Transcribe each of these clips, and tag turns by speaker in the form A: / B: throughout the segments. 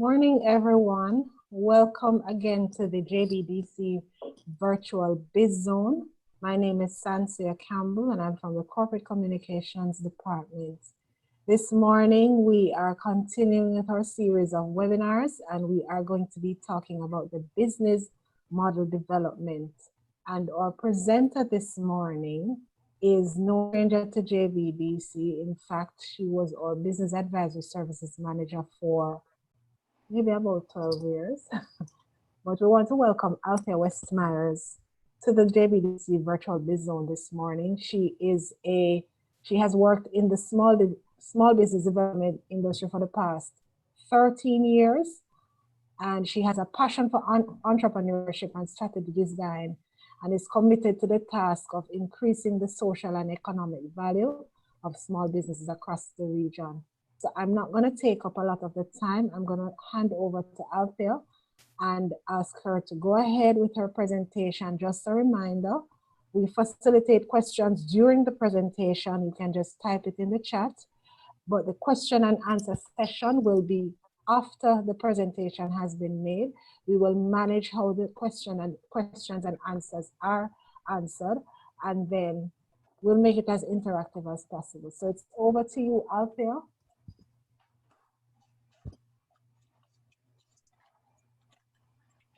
A: Morning, everyone. Welcome again to the JBDC Virtual Biz Zone. My name is Althea Campbell, and I'm from the Corporate Communications Department. This morning, we are continuing with our series of webinars, and we are going to be talking about the business model development. And our presenter this morning is no stranger to JBDC. In fact, she was our Business Advisory Services Manager for maybe about 12 years. But we want to welcome Althea West-Myers to the JBDC Virtual Biz Zone this morning. She has worked in the small business development industry for the past 13 years, and she has a passion for entrepreneurship and strategy design, and is committed to the task of increasing the social and economic value of small businesses across the region. So I'm not going to take up a lot of the time. I'm going to hand over to Althea and ask her to go ahead with her presentation. Just a reminder, we facilitate questions during the presentation. You can just type it in the chat, but the question and answer session will be after the presentation has been made. We will manage how the questions and answers are answered, and then we'll make it as interactive as possible. So it's over to you, Althea.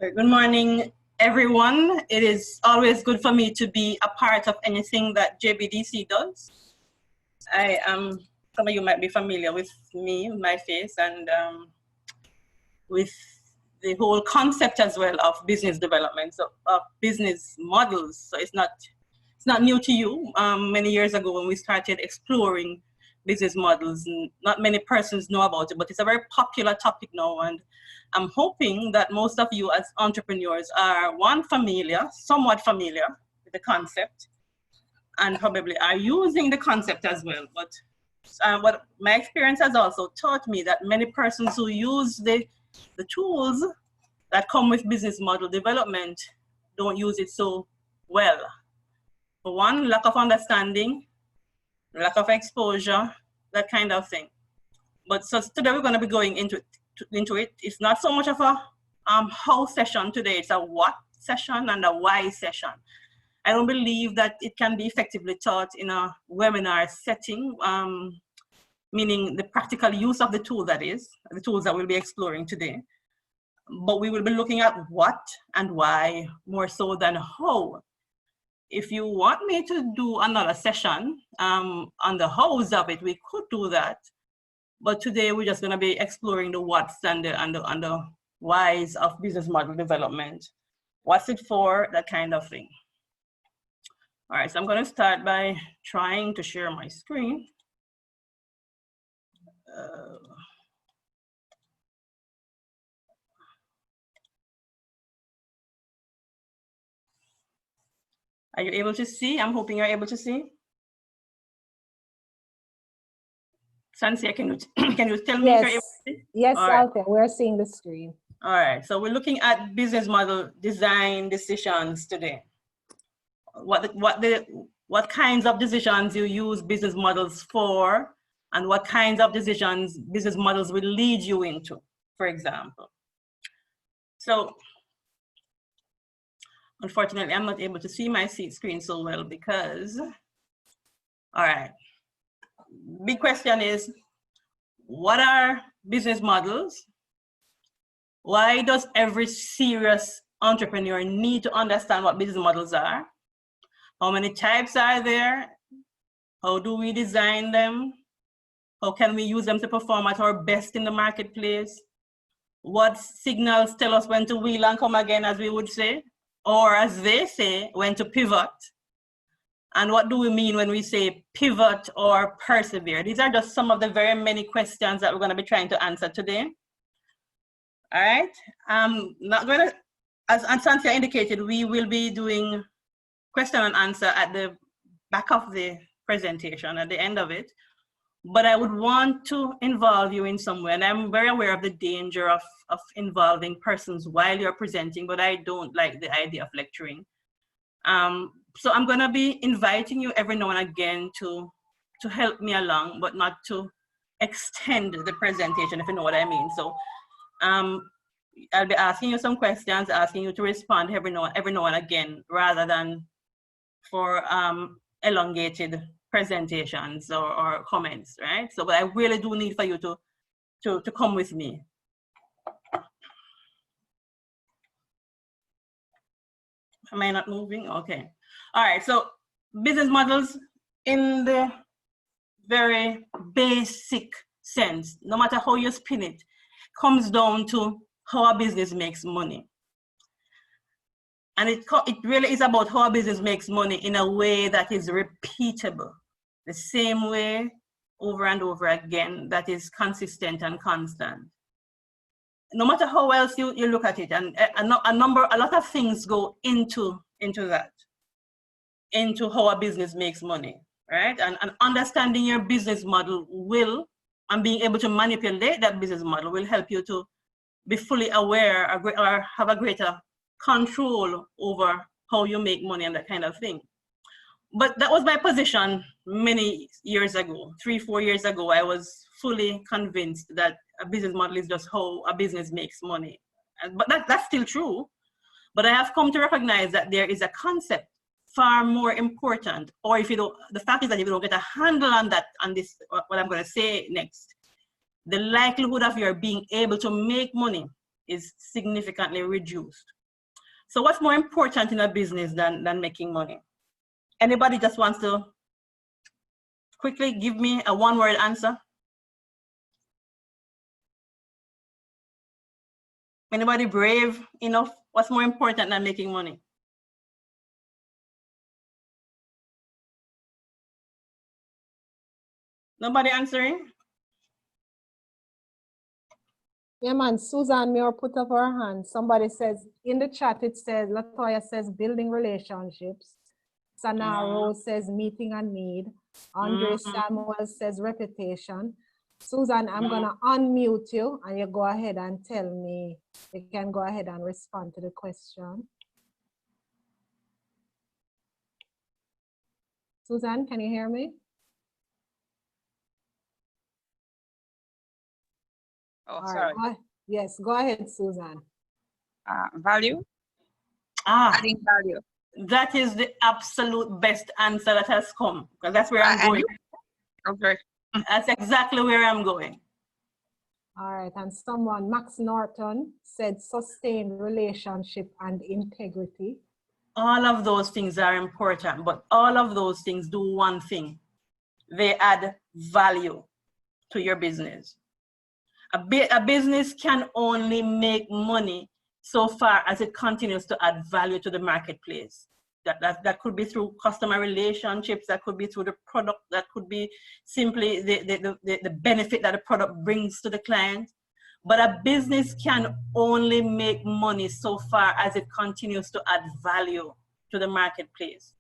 B: Good morning, everyone. It is always good for me to be a part of anything that JBDC does. Some of you might be familiar with me, my face, and with the whole concept as well of business development, so of business models. So it's not new to you. Many years ago when we started exploring business models, not many persons know about it, but it's a very popular topic now, and I'm hoping that most of you as entrepreneurs are somewhat familiar with the concept, and probably are using the concept as well. But what my experience has also taught me that many persons who use the tools that come with business model development don't use it so well. For one, lack of understanding, lack of exposure, that kind of thing. But so today we're going to be going into it. It's not so much of a how session today, it's a what session and a why session. I don't believe that it can be effectively taught in a webinar setting, meaning the practical use of the tool, that is, the tools that we'll be exploring today. But we will be looking at what and why more so than how. If you want me to do another session on the hows of it, we could do that. But today we're just going to be exploring the what's and the whys of business model development. What's it for, that kind of thing. All right, so I'm going to start by trying to share my screen. Are you able to see? I'm hoping you're able to see. Sansia, can you tell me if you're able to see?
A: Yes, Althea, we're seeing the screen.
B: All right, so we're looking at business model design decisions today. What kinds of decisions you use business models for, and what kinds of decisions business models will lead you into, for example. So, unfortunately, I'm not able to see my screen so well because, all right. Big question is, what are business models? Why does every serious entrepreneur need to understand what business models are? How many types are there? How do we design them? How can we use them to perform at our best in the marketplace? What signals tell us when to wheel and come again, as we would say? Or as they say, when to pivot? And what do we mean when we say pivot or persevere? These are just some of the very many questions that we're going to be trying to answer today. All right. I'm not going to, as Santia indicated, we will be doing question and answer at the back of the presentation, at the end of it. But I would want to involve you in some way. And I'm very aware of the danger of involving persons while you're presenting, but I don't like the idea of lecturing. So I'm going to be inviting you every now and again to help me along, but not to extend the presentation, if you know what I mean. So I'll be asking you some questions, asking you to respond every now and again, rather than for elongated presentations or comments, right? So, but I really do need for you to come with me. Am I not moving? Okay. All right, so business models in the very basic sense, no matter how you spin it, comes down to how a business makes money. And it really is about how a business makes money in a way that is repeatable, the same way over and over again, that is consistent and constant. No matter how else you look at it, and a lot of things go into that, into how a business makes money, right? And understanding your business model and being able to manipulate that business model will help you to be fully aware or have a greater control over how you make money and that kind of thing. But that was my position many years ago. 3-4 years ago, I was fully convinced that a business model is just how a business makes money. But that's still true. But I have come to recognize that there is a concept far more important, or the fact is that if you don't get a handle on that, on this, what I'm going to say next, the likelihood of your being able to make money is significantly reduced. So what's more important in a business than making money? Anybody just wants to quickly give me a one-word answer? Anybody brave enough? What's more important than making money? Nobody answering?
A: Yeah, man, Susan Muir put up her hand. Somebody says, in the chat, it says, Latoya says, building relationships. Sanaro says, meeting a need. Andre Samuel says, reputation. Susan, I'm going to unmute you, and you go ahead and tell me. You can go ahead and respond to the question. Susan, can you hear me?
C: Oh, all sorry.
A: Right. Yes, go ahead, Susan.
C: Value? Adding value.
B: That is the absolute best answer that has come, because that's where I'm going.
C: Okay.
B: That's exactly where I'm going.
A: All right, and someone, Max Norton, said sustained relationship and integrity.
B: All of those things are important, but all of those things do one thing. They add value to your business. A business can only make money so far as it continues to add value to the marketplace. That could be through customer relationships, that could be through the product, that could be simply the benefit that the product brings to the client. But a business can only make money so far as it continues to add value to the marketplace.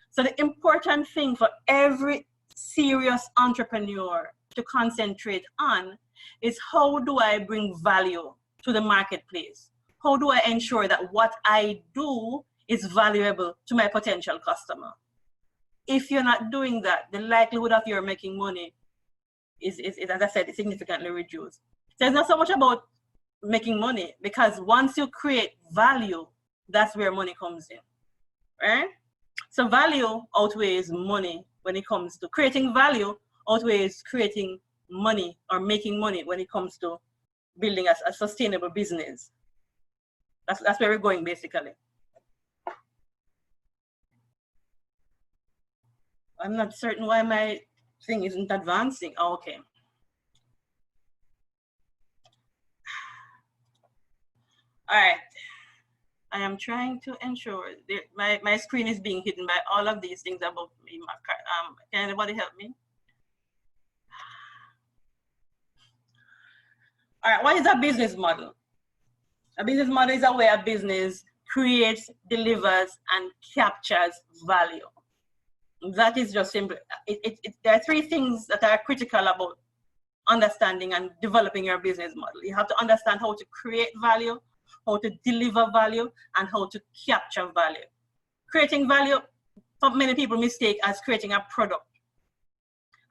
B: So the important thing for every serious entrepreneur to concentrate on is, how do I bring value to the marketplace? How do I ensure that what I do is valuable to my potential customer? If you're not doing that, the likelihood of you making money is, as I said, significantly reduced. So it's not so much about making money, because once you create value, that's where money comes in, right? So value outweighs money when it comes to creating value, outweighs creating money or making money when it comes to building a sustainable business. That's where we're going, basically. I'm not certain why my thing isn't advancing. Oh, okay. All right. I am trying to ensure that my screen is being hidden by all of these things above me. Can anybody help me? All right, what is a business model? A business model is a way a business creates, delivers, and captures value. That is just simple. There are three things that are critical about understanding and developing your business model. You have to understand how to create value, how to deliver value, and how to capture value. Creating value, for many people mistake as creating a product.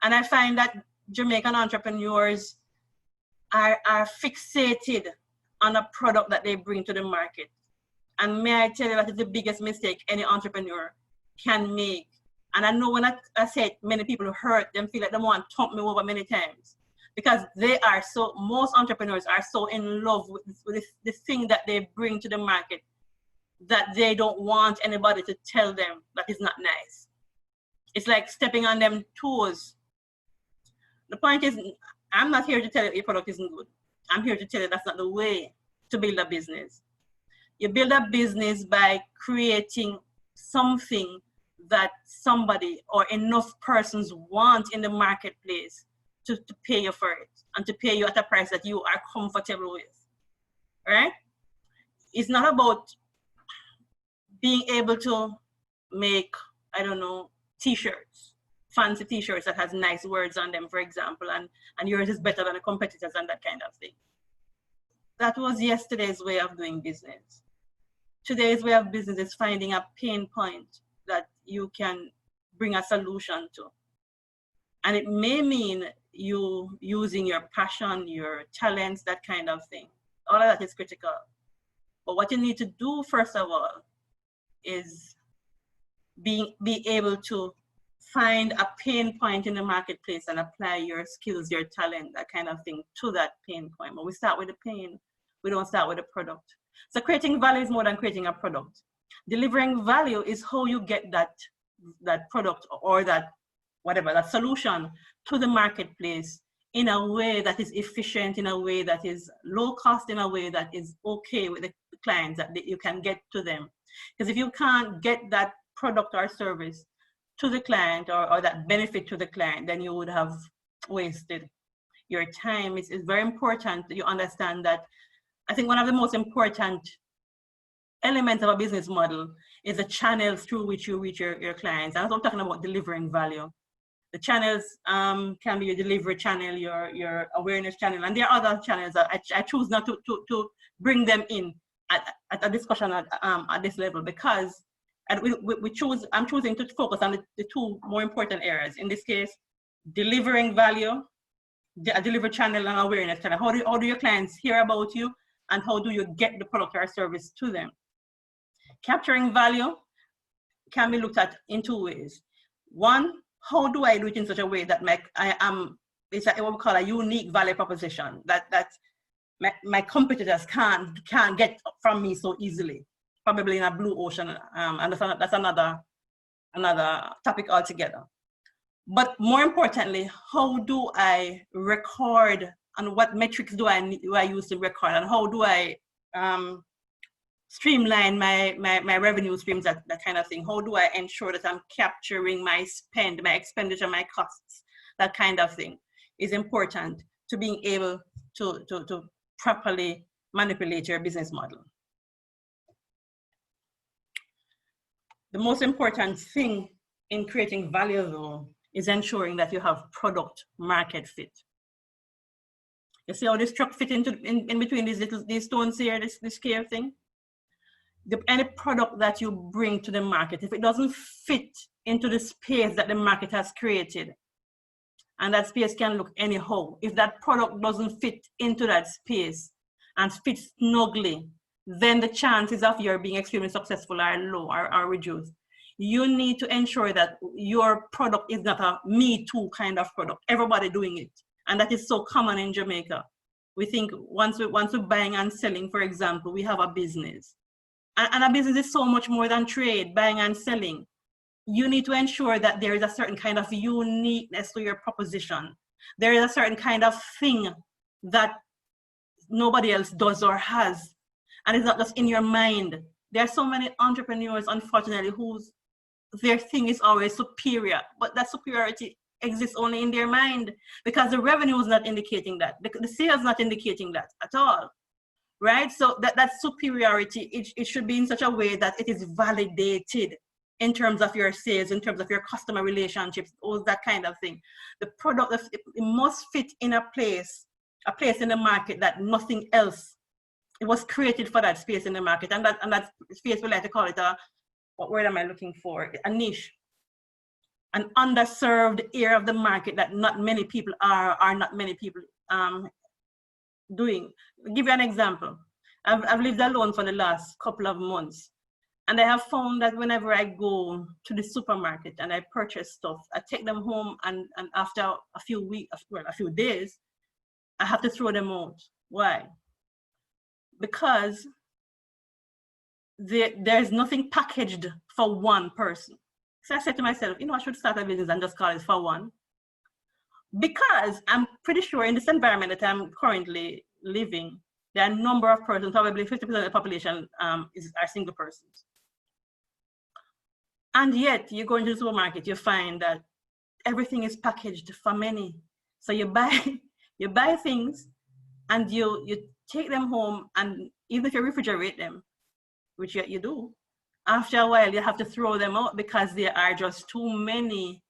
B: And I find that Jamaican entrepreneurs are fixated on a product that they bring to the market. And may I tell you that is the biggest mistake any entrepreneur can make. And I know when I say it, many people hurt them, feel like they want to thump me over many times, because most entrepreneurs are so in love with this thing that they bring to the market that they don't want anybody to tell them that it's not nice. It's like stepping on them toes. The point is, I'm not here to tell you your product isn't good. I'm here to tell you that's not the way to build a business. You build a business by creating something that somebody or enough persons want in the marketplace to pay you for it, and to pay you at a price that you are comfortable with, right? It's not about being able to make, I don't know, t-shirts, fancy t-shirts that has nice words on them, for example, and yours is better than the competitors and that kind of thing. That was yesterday's way of doing business. Today's way of business is finding a pain point that you can bring a solution to. And it may mean you using your passion, your talents, that kind of thing. All of that is critical. But what you need to do, first of all, is be able to find a pain point in the marketplace and apply your skills, your talent, that kind of thing to that pain point. But we start with the pain. We don't start with the product. So creating value is more than creating a product. Delivering value is how you get that product or that whatever, that solution to the marketplace in a way that is efficient, in a way that is low cost, in a way that is okay with the clients, that you can get to them. Because if you can't get that product or service to the client, or that benefit to the client, then you would have wasted your time. It's very important that you understand that. I think one of the most important elements of a business model is the channels through which you reach your clients. And I'm talking about delivering value. The channels can be your delivery channel, your awareness channel, and there are other channels that I choose not to bring them in at a discussion at this level, because I'm choosing to focus on the two more important areas. In this case, delivering value, a delivery channel and awareness channel. How do your clients hear about you, and how do you get the product or service to them? Capturing value can be looked at in two ways. One, how do I do it in such a way that it's what we call a unique value proposition that my competitors can't get from me so easily, probably in a blue ocean, and that's another topic altogether. But more importantly, how do I record, and what metrics do I use to record, and how do I streamline my revenue streams, that kind of thing? How do I ensure that I'm capturing my spend, my expenditure, my costs, that kind of thing is important to being able to properly manipulate your business model. The most important thing in creating value, though, is ensuring that you have product market fit. You see how this truck fit in between these stones here, this care thing? Any product that you bring to the market, if it doesn't fit into the space that the market has created, and that space can look anyhow, if that product doesn't fit into that space and fits snugly, then the chances of your being extremely successful are low, are reduced. You need to ensure that your product is not a me too kind of product, everybody doing it. And that is so common in Jamaica. We think once we're buying and selling, for example, we have a business. And a business is so much more than trade, buying and selling. You need to ensure that there is a certain kind of uniqueness to your proposition. There is a certain kind of thing that nobody else does or has. And it's not just in your mind. There are so many entrepreneurs, unfortunately, their thing is always superior, but that superiority exists only in their mind, because the revenue is not indicating that, the sales not indicating that at all, right? So that superiority, it should be in such a way that it is validated in terms of your sales, in terms of your customer relationships, all that kind of thing. The product, it must fit in a place in the market that nothing else, it was created for that space in the market, and that space, we like to call it what word am I looking for? A niche, an underserved area of the market that not many people are not many people doing. I'll give you an example. I've lived alone for the last couple of months. And I have found that whenever I go to the supermarket and I purchase stuff, I take them home and after a few weeks, well, a few days, I have to throw them out. Why? Because there's nothing packaged for one person. So I said to myself, I should start a business and just call it for one. Because I'm pretty sure in this environment that I'm currently living, there are a number of persons, probably 50% of the population are single persons. And yet you go into the supermarket, you find that everything is packaged for many. So you buy things and you take them home, and even if you refrigerate them, which you do, after a while you have to throw them out because there are just too many.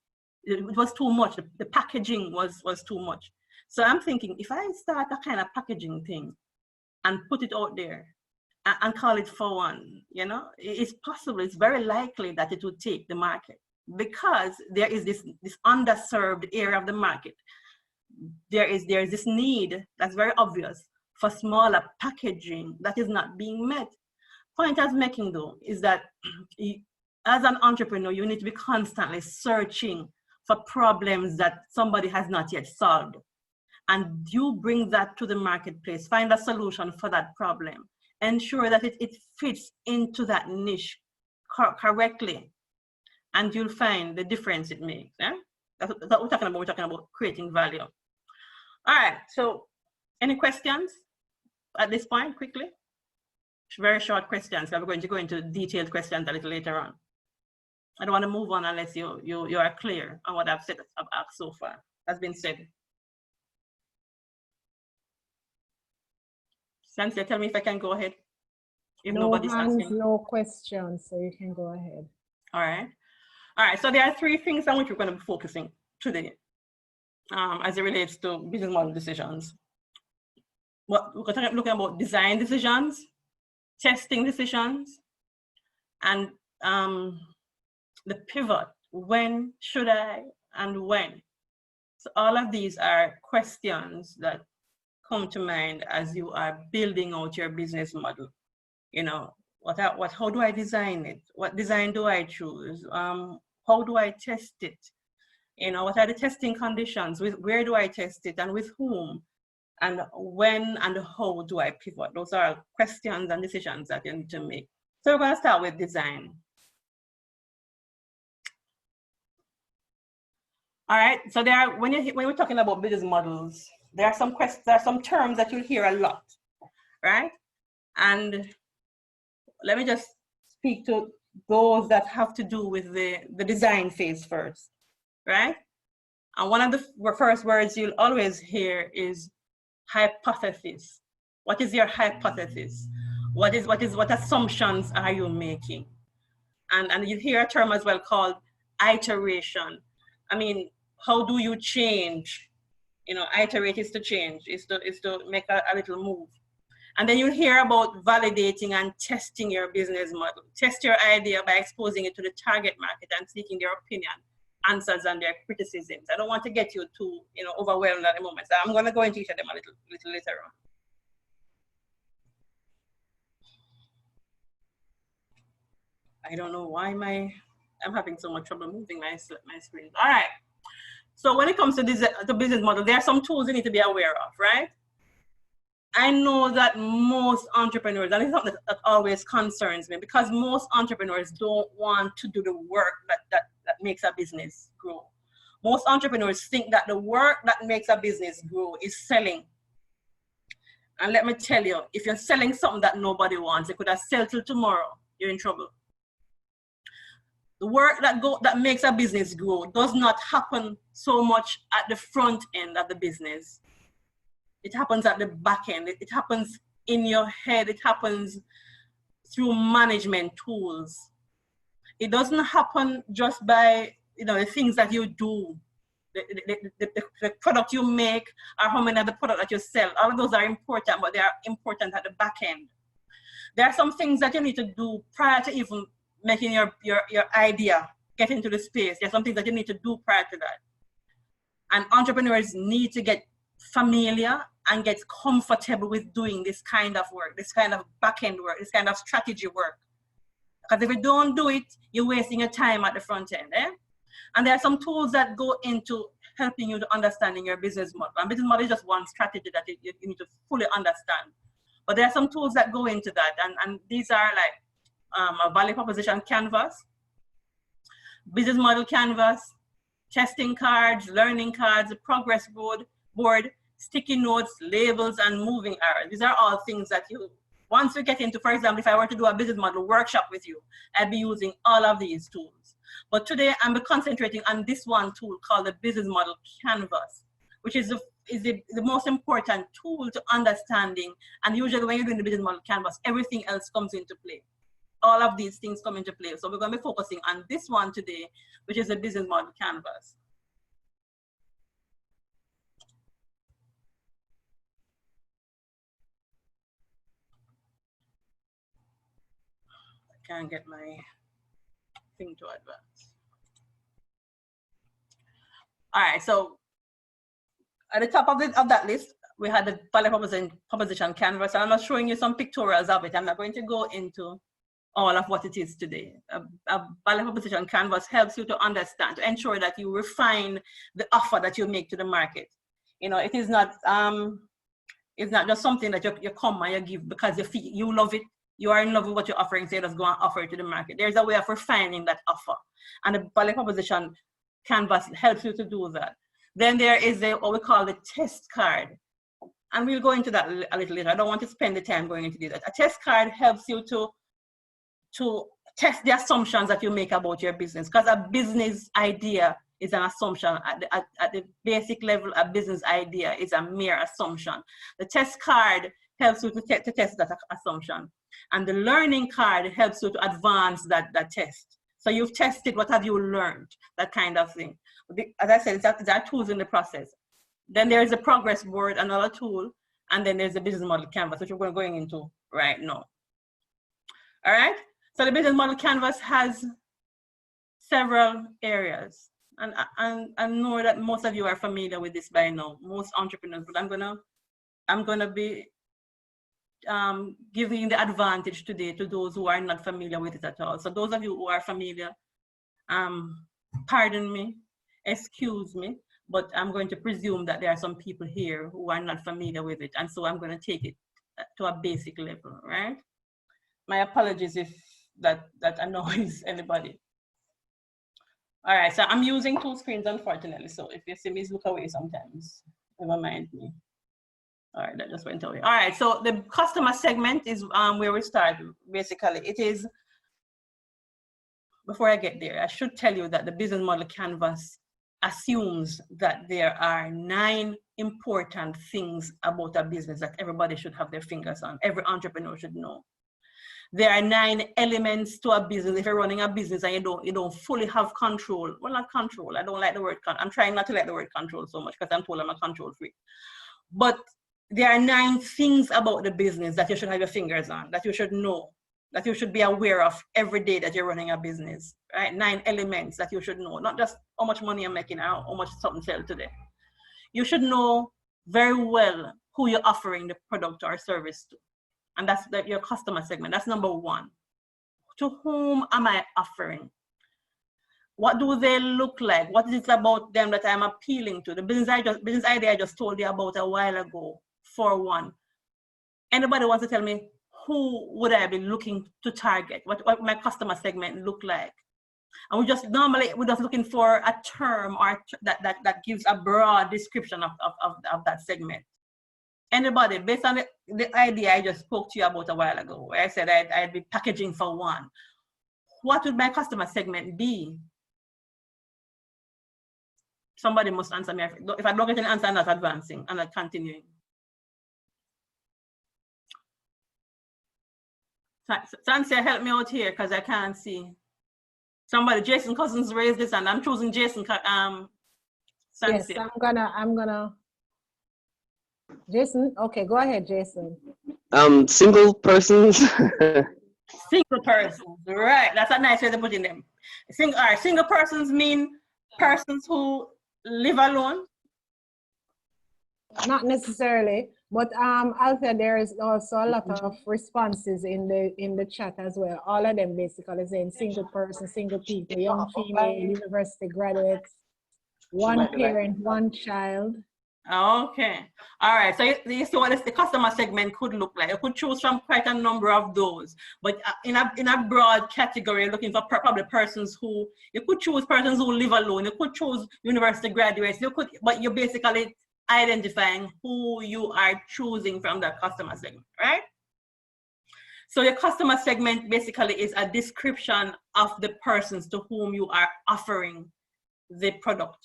B: It was too much. The packaging was too much. So I'm thinking, if I start a kind of packaging thing and put it out there and call it for one, it's possible, it's very likely that it would take the market, because there is this underserved area of the market. There is this need that's very obvious for smaller packaging that is not being met. Point I was making though is that as an entrepreneur, you need to be constantly searching for problems that somebody has not yet solved. And you bring that to the marketplace, find a solution for that problem, ensure that it fits into that niche correctly, and you'll find the difference it makes. Yeah? That's what we're talking about. We're talking about creating value. All right, so any questions at this point, quickly? Very short questions. I'm going to go into detailed questions a little later on. I don't want to move on unless you are clear on what I've asked so far, has been said. Cynthia, tell me if I can go ahead. If
A: no
B: nobody's
A: hands,
B: asking.
A: no questions, so you can go ahead.
B: All right. So there are three things on which we're going to be focusing today, as it relates to business model decisions. We're looking about design decisions, testing decisions, and the pivot. When should I and when? So all of these are questions that come to mind as you are building out your business model. How do I design it? What design do I choose? How do I test it? What are the testing conditions? Where do I test it and with whom? And when and how do I pivot? Those are questions and decisions that you need to make. So we're going to start with design. All right. So when we're talking about business models, there are some terms that you'll hear a lot, right? And let me just speak to those that have to do with the design phase first, right? And one of the first words you'll always hear is hypothesis. What is your hypothesis? What assumptions are you making? And you hear a term as well called iteration. I mean, how do you change? Iterate is to change, is to make a little move. And then you hear about validating and testing your business model. Test your idea by exposing it to the target market and seeking their opinion, answers, and their criticisms. I don't want to get you too, overwhelmed at the moment. So I'm going to go into each of them a little later on. I don't know why I'm having so much trouble moving my screen. All right. So when it comes to the business model, there are some tools you need to be aware of, right? I know that most entrepreneurs, and it's something that always concerns me, because most entrepreneurs don't want to do the work that makes a business grow. Most entrepreneurs think that the work that makes a business grow is selling. And let me tell you, if you're selling something that nobody wants, it could have sold till tomorrow, you're in trouble. The work that makes a business grow does not happen so much at the front end of the business. It happens at the back end. It happens in your head. It happens through management tools. It doesn't happen just by the things that you do, the product you make, or how many of the product that you sell. All of those are important, but they are important at the back end. There are some things that you need to do prior to even making your idea get into the space. There's some things that you need to do prior to that. And entrepreneurs need to get familiar and gets comfortable with doing this kind of work, this kind of back-end work, this kind of strategy work. Because if you don't do it, you're wasting your time at the front end. And there are some tools that go into helping you to understanding your business model. And business model is just one strategy that you need to fully understand. But there are some tools that go into that. And these are like a value proposition canvas, business model canvas, testing cards, learning cards, a progress board, sticky notes, labels, and moving arrows. These are all things that you, once you get into, for example, if I were to do a business model workshop with you, I'd be using all of these tools. But today I'm concentrating on this one tool called the business model canvas, which is the most important tool to understanding. And usually when you're doing the business model canvas, everything else comes into play. All of these things come into play. So we're going to be focusing on this one today, which is the business model canvas. I can't get my thing to advance. All right, so at the top of that list, we had the value proposition canvas. And I'm not showing you some pictorials of it. I'm not going to go into all of what it is today. A value proposition canvas helps you to understand, to ensure that you refine the offer that you make to the market. You know, it is not just something that you come and you give because you love it. You are in love with what you're offering, so you just go and offer it to the market. There's a way of refining that offer. And the value proposition canvas helps you to do that. Then there is what we call the test card. And we'll go into that a little later. I don't want to spend the time going into that. A test card helps you to test the assumptions that you make about your business, because a business idea is an assumption. At the basic level, a business idea is a mere assumption. The test card helps you to test that assumption. And the learning card helps you to advance that test. So you've tested, what have you learned? That kind of thing. As I said, there are tools in the process. Then there is a progress board, another tool, and then there's a business model canvas, which we're going into right now. All right? So the business model canvas has several areas. And I know that most of you are familiar with this by now, most entrepreneurs, but I'm gonna be giving the advantage today to those who are not familiar with it at all. So those of you who are familiar, pardon me, excuse me, but I'm going to presume that there are some people here who are not familiar with it. And so I'm going to take it to a basic level, right? My apologies if that annoys anybody. All right, so I'm using two screens, unfortunately. So if you see me look away sometimes, never mind me. All right, that just went away. All right, so the customer segment is where we start. Basically, it is, before I get there, I should tell you that the business model canvas assumes that there are 9 important things about a business that everybody should have their fingers on. Every entrepreneur should know. There are 9 elements to a business. If you're running a business and you don't fully have control, well, not control. I don't like the word control. I'm trying not to like the word control so much because I'm told I'm a control freak. But there are 9 things about the business that you should have your fingers on, that you should know, that you should be aware of every day that you're running a business, right? 9 elements that you should know, not just how much money you're making or how much something sells today. You should know very well who you're offering the product or service to. And that's your customer segment. That's number 1. To whom am I offering? What do they look like? What is it about them that I'm appealing to? The business idea I just told you about a while ago, for one. Anybody wants to tell me who would I be looking to target? What my customer segment look like? And we're just looking for a term or that gives a broad description of that segment. Anybody, based on the idea I just spoke to you about a while ago, where I said I'd be packaging for one, what would my customer segment be? Somebody must answer me. If I don't get an answer, I'm not advancing, I'm not continuing. Sansia, help me out here because I can't see. Somebody, Jason Cousins raised this, and I'm choosing Jason. Sansia.
A: Yes, I'm gonna. Jason, okay, go ahead, Jason.
D: Single persons.
B: Single persons, right? That's a nice way to put in them. Single persons mean persons who live alone.
A: Not necessarily, but Althea, there is also a lot of responses in the chat as well. All of them basically saying single person, single people, young female, university graduates, one parent, one child.
B: Okay. All right. So you see what the customer segment could look like. You could choose from quite a number of those, but in a broad category, you're looking for probably persons who, you could choose persons who live alone. You could choose university graduates. You could, but you're basically identifying who you are choosing from that customer segment, right? So your customer segment basically is a description of the persons to whom you are offering the product.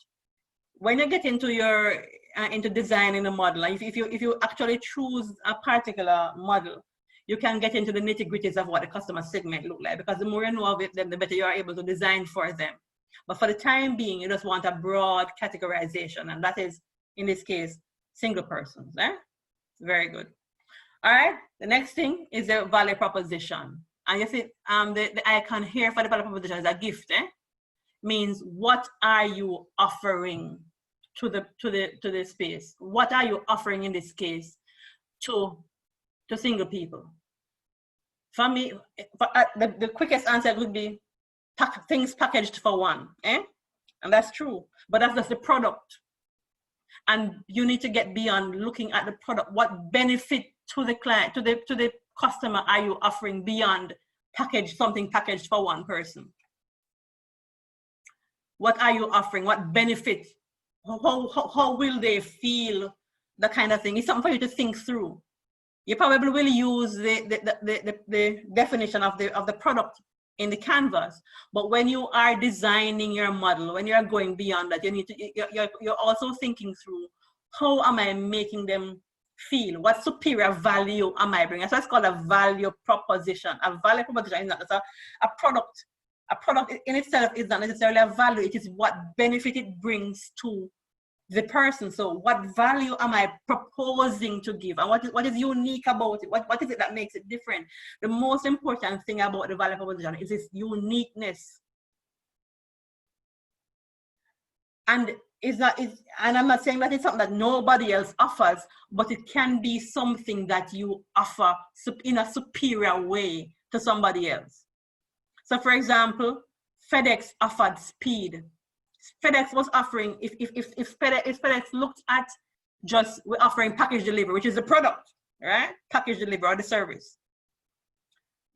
B: When you get into your into designing a model, if you actually choose a particular model, you can get into the nitty-gritties of what the customer segment look like, because the more you know of it, then the better you are able to design for them. But for the time being, you just want a broad categorization, and that is, in this case, single persons. Very good. All right, the next thing is the value proposition. And you see the icon here for the value proposition is a gift. Means what are you offering to the space? What are you offering in this case to single people? For me, the quickest answer would be things packaged for one, and that's true. But that's just the product, and you need to get beyond looking at the product. What benefit to the client, to the customer, are you offering beyond something packaged for one person? What are you offering? What benefit? How will they feel? That kind of thing. It's something for you to think through. You probably will use the definition of the product in the canvas, but when you are designing your model, when you are going beyond that, you're also thinking through, how am I making them feel? What superior value am I bringing? So it's called a value proposition. A value proposition is not a product. A product in itself is not necessarily a value. It is what benefit it brings to the person. So what value am I proposing to give? And what is unique about it? What is it that makes it different? The most important thing about the value proposition is its uniqueness. And I'm not saying that it's something that nobody else offers, but it can be something that you offer in a superior way to somebody else. So for example, FedEx offered speed. FedEx was offering, if FedEx looked at just, we're offering package delivery, which is the product, right? Package delivery or the service.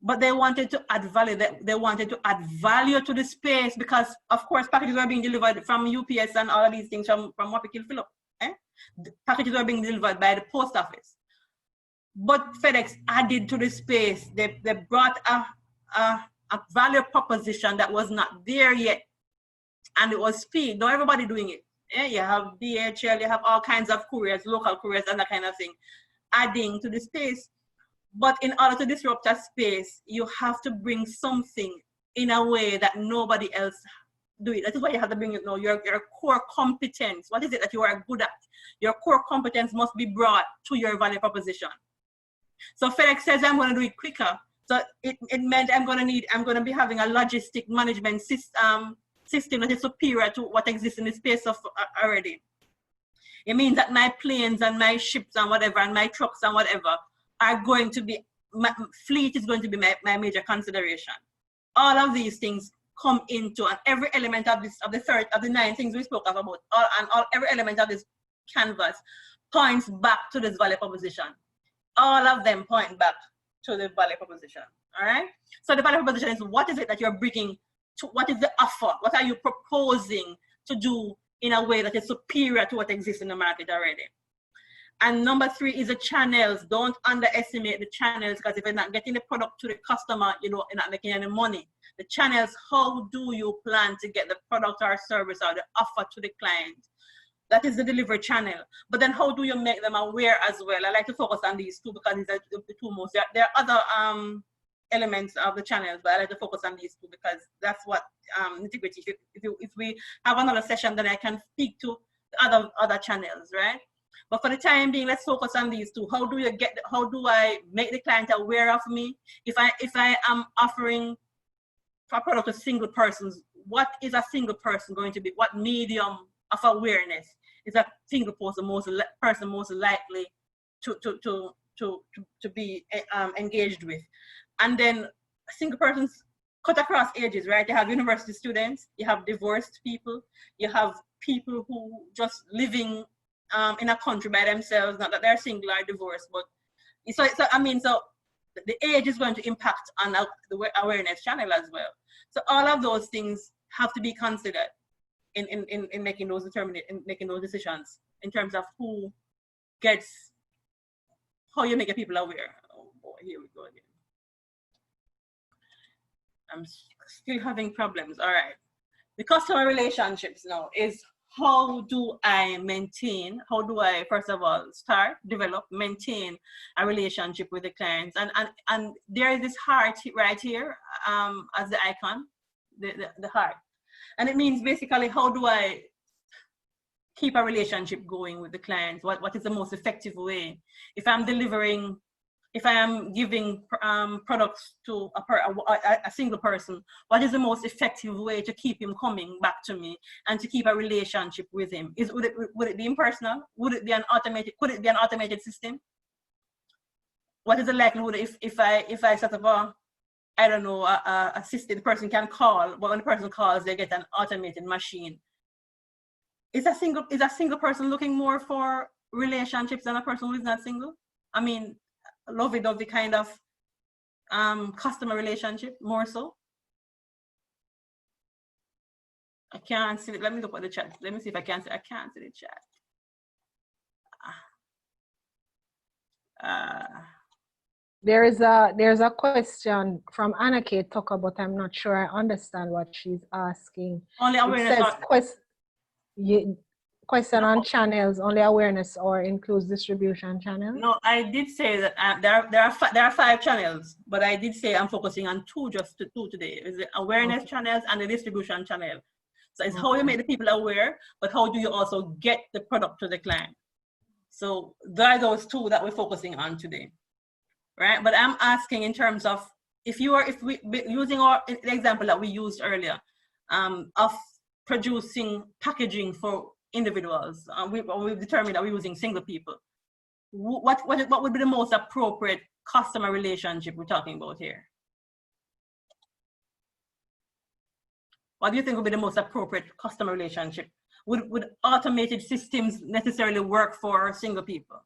B: But they wanted to add value. They wanted to add value to the space, because of course packages were being delivered from UPS and all of these things from Wapikill Phillip. The packages were being delivered by the post office. But FedEx added to the space. They brought a value proposition that was not there yet, and it was speed. Not everybody doing it. You have DHL, you have all kinds of couriers, local couriers, and that kind of thing, adding to the space. But in order to disrupt a space, you have to bring something in a way that nobody else do it. That is why you have to bring it now. Your core competence. What is it that you are good at? Your core competence must be brought to your value proposition. So FedEx says, I'm going to do it quicker. So it meant I'm going to be having a logistic management system that is superior to what exists in the space of already. It means that my planes and my ships and whatever, and my trucks and whatever, are going to be, my fleet is going to be my major consideration. All of these things come into, and every element of the 9 things we spoke about, every element of this canvas points back to this value proposition. All of them point back to the value proposition. All right. So the value proposition is, what is it that you're bringing to, what is the offer? What are you proposing to do in a way that is superior to what exists in the market already? And number 3 is the channels. Don't underestimate the channels, because if you're not getting the product to the customer, you're not making any money. The channels, how do you plan to get the product or service or the offer to the client? That is the delivery channel. But then how do you make them aware as well? I like to focus on these two, because these are the two most. There are other elements of the channels, but I like to focus on these two, because that's what nitty-gritty. If we have another session, then I can speak to the other channels, right? But for the time being, let's focus on these two. How do I make the client aware of me? If I am offering a product to single persons, what is a single person going to be? What medium of awareness is a single person most likely to be engaged with. And then single persons cut across ages, right? You have university students, you have divorced people, you have people who just living in a country by themselves, not that they're single or divorced, but so the age is going to impact on the awareness channel as well. So all of those things have to be considered in making those decisions in terms of who gets, how you make people aware. Oh boy, here we go again. I'm still having problems. All right. The customer relationships now is how do I first of all develop, maintain a relationship with the clients, and there is this heart right here as the icon, the heart, and it means basically how do I keep a relationship going with the clients? What is the most effective way? If I am giving products to a single person, what is the most effective way to keep him coming back to me and to keep a relationship with him? Would it be impersonal? Would it be could it be an automated system? What is the likelihood if I set up a system, the person can call, but when the person calls, they get an automated machine. Is a single person looking more for relationships than a person who is not single? I mean, lovey-dovey kind of customer relationship, more so. I can't see it. Let me look at the chat. Let me see if I can't see. I can't see the chat.
A: There's a question from Anna K. Tucker, but I'm not sure I understand what she's asking.
B: Only awareness.
A: Question on channels, only awareness, or includes distribution channels?
B: No, I did say that there are 5 channels, but I did say I'm focusing on two today. Is the awareness channels and the distribution channel. So it's how you make the people aware, but how do you also get the product to the client? So there are those 2 that we're focusing on today, right? But I'm asking in terms of if we using the example that we used earlier of producing packaging for individuals, we've determined that we're using single people. What would be the most appropriate customer relationship we're talking about here? What do you think would be the most appropriate customer relationship? Would automated systems necessarily work for single people?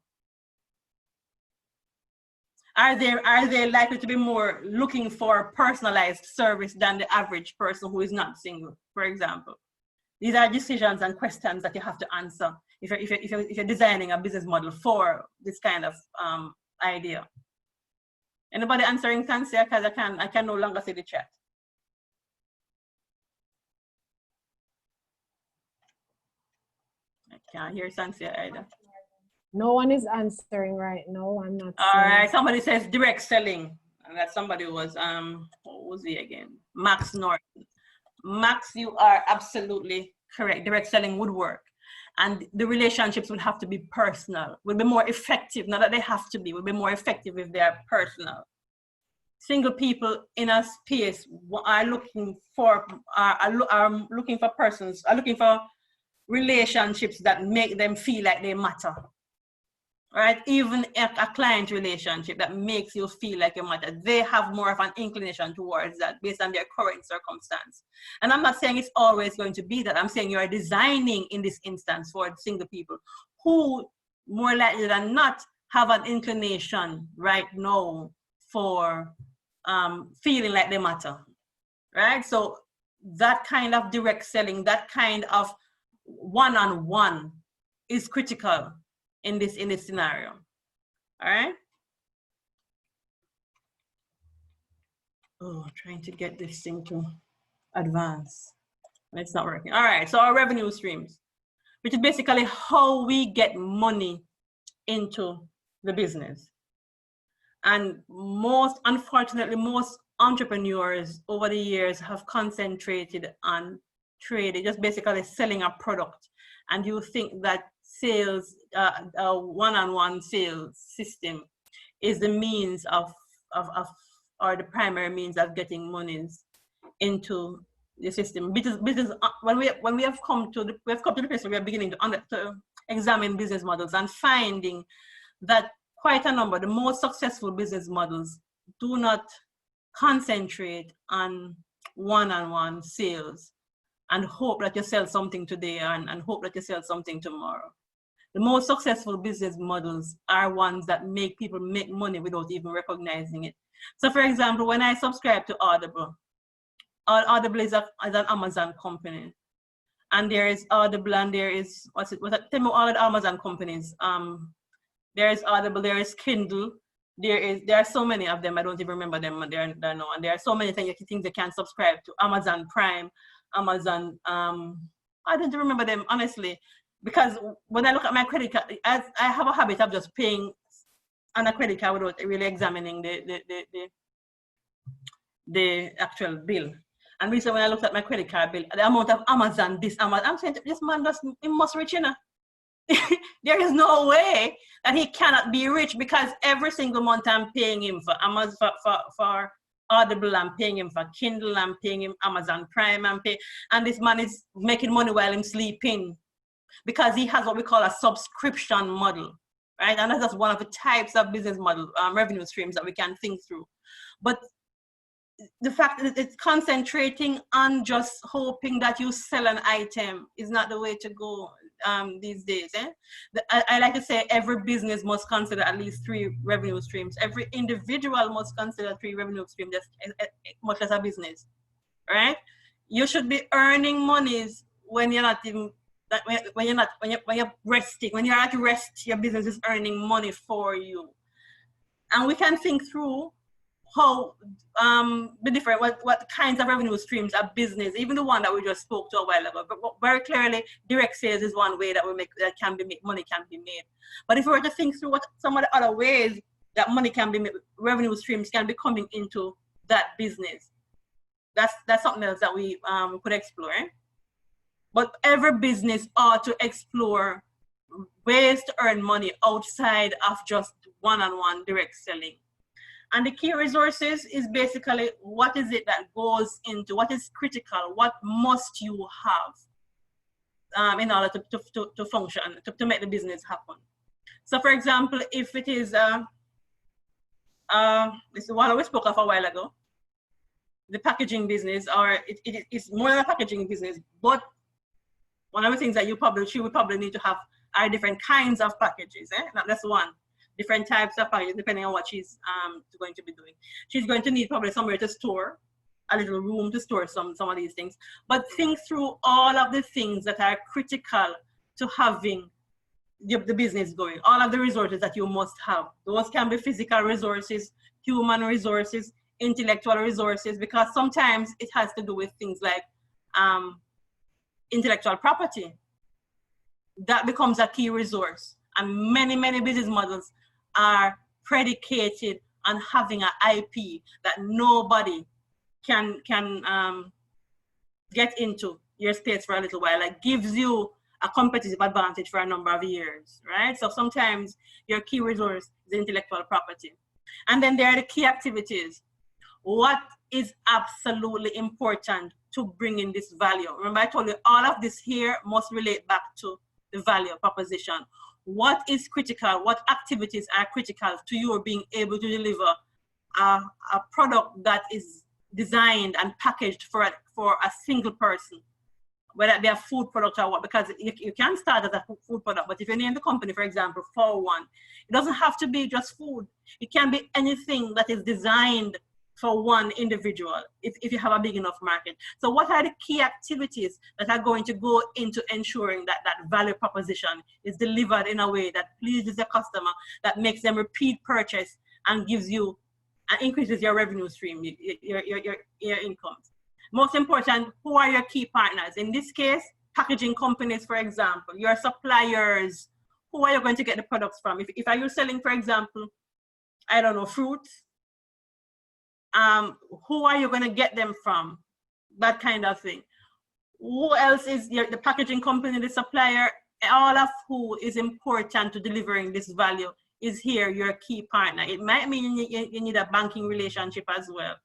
B: Are they likely to be more looking for personalized service than the average person who is not single, for example? These are decisions and questions that you have to answer if you're designing a business model for this kind of idea. Anybody answering Sansia? Because I can no longer see the chat. I can't hear Sansia either.
A: No one is answering right now. I'm not.
B: All right. Somebody says direct selling. And that somebody was what was he again? Max Norton. Max, you are absolutely correct. Direct selling would work. And the relationships would have to be personal, would be more effective. Not that they have to be, would be more effective if they are personal. Single people in a space are looking for relationships that make them feel like they matter. Right? Even a client relationship that makes you feel like you matter, they have more of an inclination towards that based on their current circumstance. And I'm not saying it's always going to be that. I'm saying you are designing in this instance for single people who more likely than not have an inclination right now for feeling like they matter. Right? So that kind of direct selling, that kind of one-on-one is critical in this scenario. All right. Oh, trying to get this thing to advance. It's not working. All right. So our revenue streams, which is basically how we get money into the business. And unfortunately, most entrepreneurs over the years have concentrated on trading, just basically selling a product. And you think that sales, one-on-one sales system is the means or the primary means of getting monies into the system. Because when we have come to the place where we are beginning to examine business models and finding that quite a number, the most successful business models do not concentrate on one-on-one sales and hope that you sell something today and hope that you sell something tomorrow. The most successful business models are ones that make people make money without even recognizing it. So for example, when I subscribe to Audible, Audible is an Amazon company. And there is Audible and there is, tell me all the Amazon companies. There is Audible, there is Kindle, there are so many of them, I don't even remember them, and there are so many things you can subscribe to. Amazon Prime, Amazon, I don't remember them, honestly, because when I look at my credit card, I have a habit of just paying on a credit card without really examining the actual bill. And recently when I looked at my credit card bill, the amount of Amazon, I'm saying, this man he must rich, you know. There is no way that he cannot be rich, because every single month I'm paying him for Amazon, for Audible, I'm paying him for Kindle, I'm paying him Amazon Prime, and this man is making money while I'm sleeping, because he has what we call a subscription model, right? And that's just one of the types of business model, revenue streams that we can think through. But the fact that it's concentrating on just hoping that you sell an item is not the way to go these days. I like to say every business must consider at least 3 revenue streams. Every individual must consider 3 revenue streams, much as a business, right? You should be earning monies when you're not even, when you're resting. When you're at rest, your business is earning money for you. And we can think through how the different, what kinds of revenue streams are business, even the one that we just spoke to a while ago. But very clearly, direct sales is one way that money can be made. But if we were to think through what some of the other ways that money can be made, revenue streams can be coming into that business, that's something else that we could explore. But every business ought to explore ways to earn money outside of just one-on-one direct selling. And the key resources is basically what is it that goes into, what is critical, what must you have in order to function, to make the business happen. So for example, if it is, this is one we spoke of a while ago, the packaging business, or it's more than a packaging business, but one of the things that she would probably need to have are different kinds of packages, not just one. Different types of packages depending on what she's going to be doing. She's going to need probably somewhere to store, a little room to store some of these things. But think through all of the things that are critical to having the business going, all of the resources that you must have. Those can be physical resources, human resources, intellectual resources, because sometimes it has to do with things like intellectual property. That becomes a key resource. And many business models are predicated on having an IP that nobody can get into your space for a little while. That gives you a competitive advantage for a number of years, right? So sometimes your key resource is intellectual property. And then there are the key activities. What is absolutely important to bring in this value? Remember I told you all of this here must relate back to the value proposition. What is critical? What activities are critical to you being able to deliver a product that is designed and packaged for a single person, whether it be a food product or what? Because you can start as a food product, but if you name the company, for example, for one, it doesn't have to be just food. It can be anything that is designed for one individual, if you have a big enough market. So what are the key activities that are going to go into ensuring that that value proposition is delivered in a way that pleases the customer, that makes them repeat purchase and gives you, and increases your revenue stream, your incomes? Most important, who are your key partners? In this case, packaging companies, for example, your suppliers. Who are you going to get the products from? If are you selling, for example, I don't know, fruits, who are you going to get them from? That kind of thing. Who else is the packaging company, the supplier? All of who is important to delivering this value is here your key partner. It might mean you need a banking relationship as well.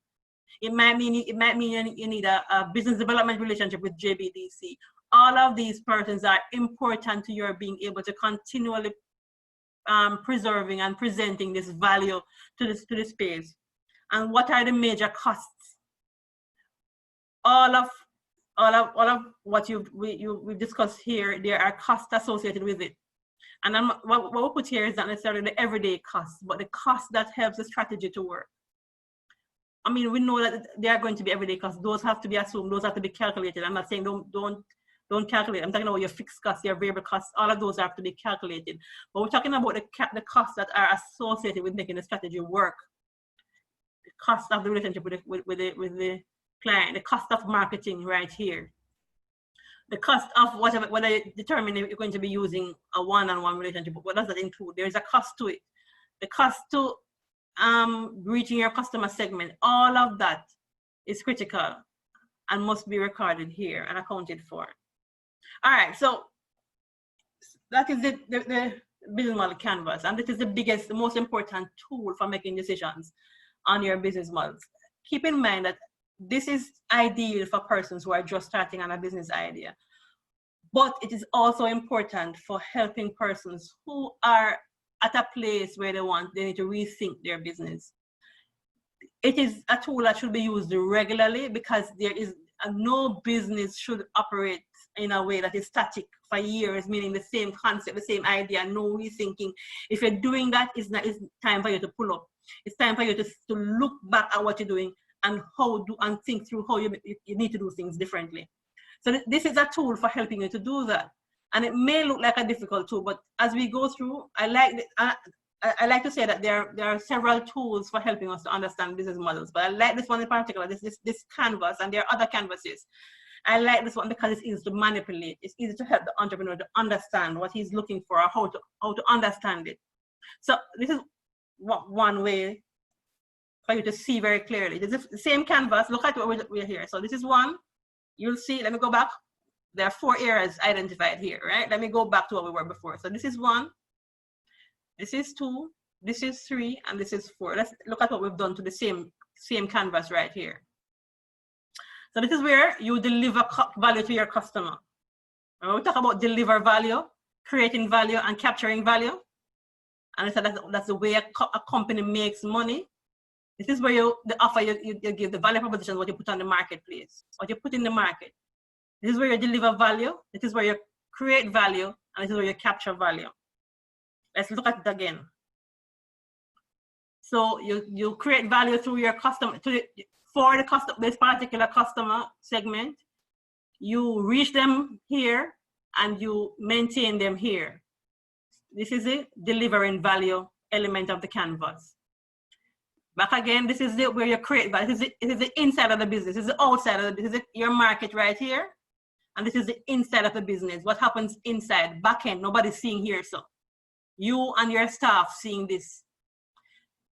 B: It might mean you need a business development relationship with JBDC. all of these persons are important to your being able to continually preserving and presenting this value to the space. And what are the major costs? All of what we've discussed here, there are costs associated with it. And what we put here is not necessarily the everyday costs, but the cost that helps the strategy to work. I mean, we know that there are going to be everyday costs. Those have to be assumed. Those have to be calculated. I'm not saying don't calculate. I'm talking about your fixed costs, your variable costs. All of those have to be calculated. But we're talking about the costs that are associated with making the strategy work. The cost of the relationship with the client. The cost of marketing right here. The cost of whether you determine if you're going to be using a one-on-one relationship. What does that include? There is a cost to it. The cost to reaching your customer segment. All of that is critical and must be recorded here and accounted for. All right, so that is the business model canvas, and this is the most important tool for making decisions on your business models. Keep in mind that this is ideal for persons who are just starting on a business idea, but it is also important for helping persons who are at a place where they need to rethink their business. It is a tool that should be used regularly because no business should operate in a way that is static for years, meaning the same concept, the same idea, no rethinking. If you're doing that, it's time for you to pull up. It's time for you to look back at what you're doing and think through how you need to do things differently. So this is a tool for helping you to do that. And it may look like a difficult tool, but as we go through, I like to say that there are several tools for helping us to understand business models, but I like this one in particular, this canvas, and there are other canvases. I like this one because it's easy to manipulate. It's easy to help the entrepreneur to understand what he's looking for or how to understand it. So this is one way for you to see very clearly. This is the same canvas. Look at what we're here. So this is one. You'll see, let me go back. There are 4 areas identified here, right? Let me go back to what we were before. So this is 1, this is 2, this is 3, and this is 4. Let's look at what we've done to the same canvas right here. So this is where you deliver value to your customer. When we talk about deliver value, creating value, and capturing value, and so that's the way a company makes money. This is where you give the value proposition, what you put on the marketplace, what you put in the market. This is where you deliver value. This is where you create value, and this is where you capture value. Let's look at it again. So you create value through your customer, for this particular customer segment. You reach them here, and you maintain them here. This is the delivering value element of the canvas. Back again, this is where you create value. This is the inside of the business. This is the outside of the business. This is your market right here. And this is the inside of the business. What happens inside, back end, nobody's seeing here. So you and your staff seeing this.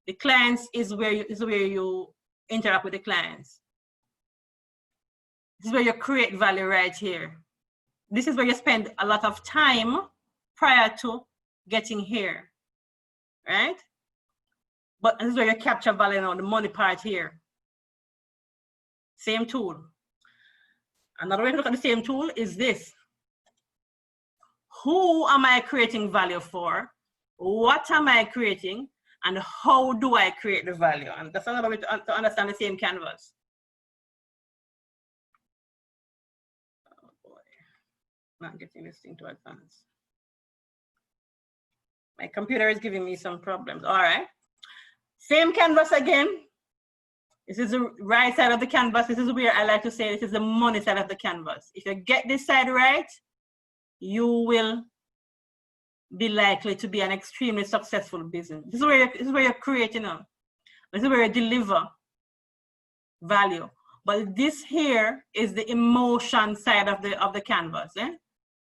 B: The clients is where you interact with the clients. This is where you create value right here. This is where you spend a lot of time prior to getting here, right? But this is where you capture value now, the money part here. Same tool. Another way to look at the same tool is this. Who am I creating value for? What am I creating? And how do I create the value? And that's another way to understand the same canvas. Oh boy, not getting this thing to advance. My computer is giving me some problems. All right. Same canvas again. This is the right side of the canvas. This is where I like to say this is the money side of the canvas. If you get this side right, you will be likely to be an extremely successful business. This is where you're creating. This is where you deliver value. But this here is the emotion side of the canvas.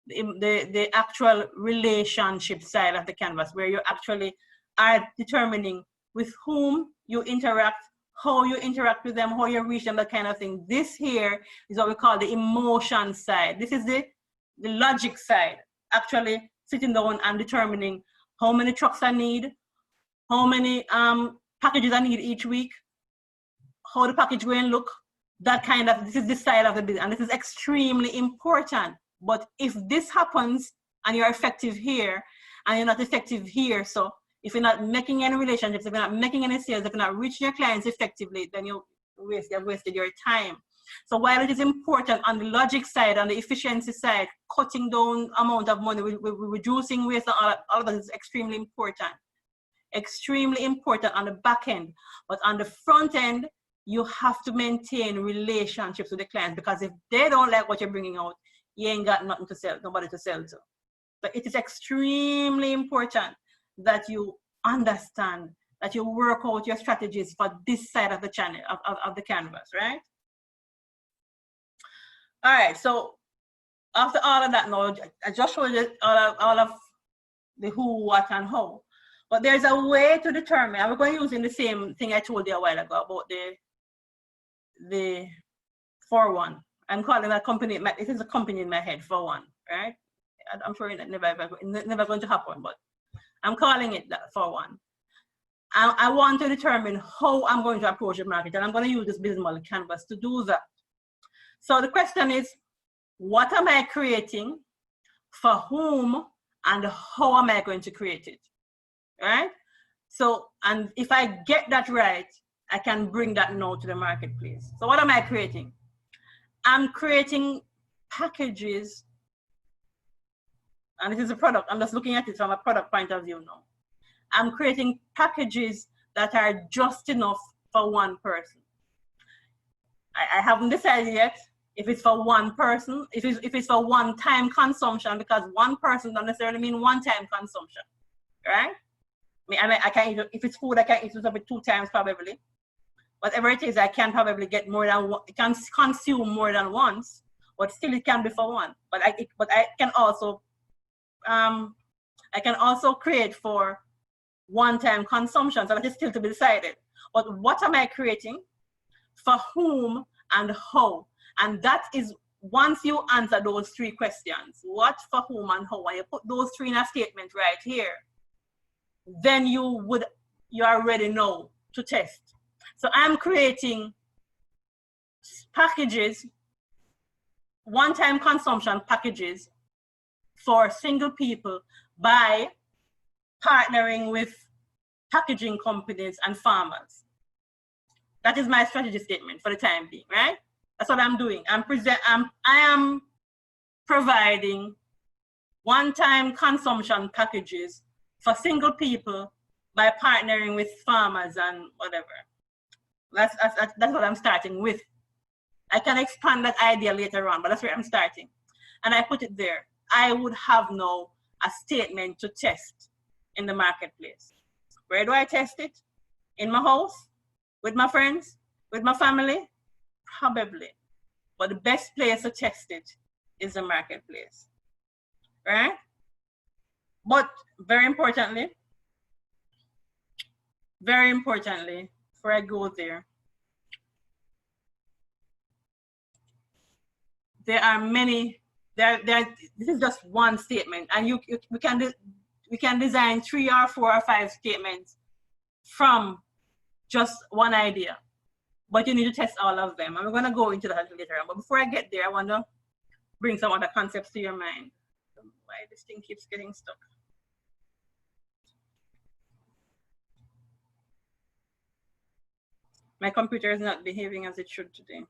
B: The actual relationship side of the canvas, where you actually are determining with whom you interact, how you interact with them, how you reach them, that kind of thing. This here is what we call the emotion side. This is the logic side, actually sitting down and determining how many trucks I need, how many packages I need each week, how the package going to look, that kind of, this is the side of the business. And this is extremely important But if this happens and you're effective here and you're not effective here, so if you're not making any relationships, if you're not making any sales, if you're not reaching your clients effectively, then you've wasted your time. So while it is important on the logic side, on the efficiency side, cutting down amount of money, reducing waste, all of that is extremely important. Extremely important on the back end. But on the front end, you have to maintain relationships with the clients, because if they don't like what you're bringing out, you ain't got nothing to sell, nobody to sell to. But it is extremely important that you understand, that you work out your strategies for this side of the channel, of the canvas, right? All right, so after all of that knowledge, I just showed you all of the who, what, and how. But there's a way to determine, and we're going to use the same thing I told you a while ago about the 4-1. I'm calling that company, it is a company in my head, 4-1, right? I'm sure it's never going to happen, but I'm calling it that 4-1. I want to determine how I'm going to approach the market, and I'm going to use this business model canvas to do that. So the question is, what am I creating, for whom, and how am I going to create it, right? So, and if I get that right, I can bring that now to the marketplace. So what am I creating? I'm creating packages, and it is a product. I'm just looking at it from a product point of view now. I'm creating packages that are just enough for one person. I haven't decided yet if it's for one person, if it's for one-time consumption, because one person doesn't necessarily mean one-time consumption, right? I can't eat, if it's food, I can't eat it 2 times probably. Whatever it is, I can probably get more than one, it can consume more than once, but still it can be for one. But I can also create for one-time consumption, so that is still to be decided. But what am I creating, for whom, and how? And that is, once you answer those 3 questions, what, for whom, and how, and you put those 3 in a statement right here, then you already know to test. So I'm creating packages, one-time consumption packages for single people by partnering with packaging companies and farmers. That is my strategy statement for the time being, right? That's what I'm doing. I am providing one-time consumption packages for single people by partnering with farmers and whatever. That's what I'm starting with. I can expand that idea later on, but that's where I'm starting. And I put it there. I would have now a statement to test in the marketplace. Where do I test it? In my house? With my friends? With my family? Probably. But the best place to test it is the marketplace, right? But very importantly, before I go there, there are many, this is just one statement, and we can design 3 or 4 or 5 statements from just one idea, but you need to test all of them. And we're gonna go into that later on. But before I get there, I want to bring some other concepts to your mind. Why this thing keeps getting stuck? My computer is not behaving as it should today.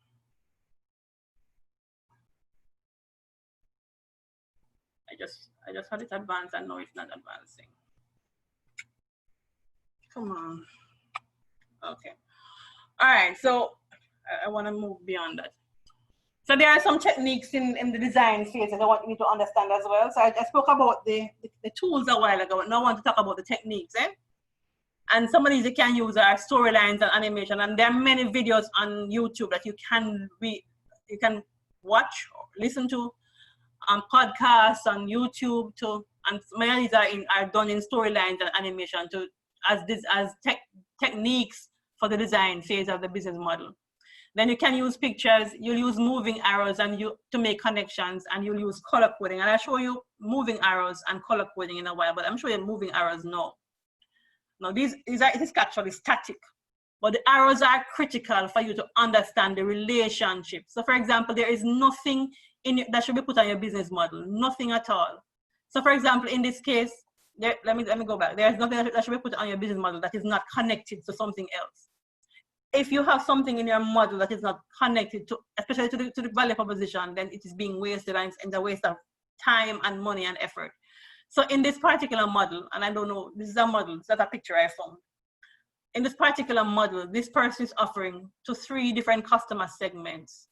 B: I just had it advanced and now it's not advancing. Come on. Okay. All right, so I want to move beyond that. So there are some techniques in the design phase that I want you to understand as well. So I spoke about the tools a while ago, and now I want to talk about the techniques. And some of these you can use are storylines and animation, and there are many videos on YouTube that you can watch or listen to, podcasts on YouTube and many of these are done in storylines and animation as techniques for the design phase of the business model. Then you can use pictures, you'll use moving arrows to make connections, and you'll use color coding. And I'll show you moving arrows and color coding in a while, but I'm showing you moving arrows now. Now it is actually static, but the arrows are critical for you to understand the relationship. So for example, there is nothing that should be put on your business model. Nothing at all. So for example, in this case, let me go back. There's nothing that should be put on your business model that is not connected to something else. If you have something in your model that is not connected to, especially to the value proposition, then it is being wasted and it's a waste of time and money and effort. So in this particular model, and I don't know, this is a model, it's not a picture I found. In this particular model, this person is offering to 3 different customer segments,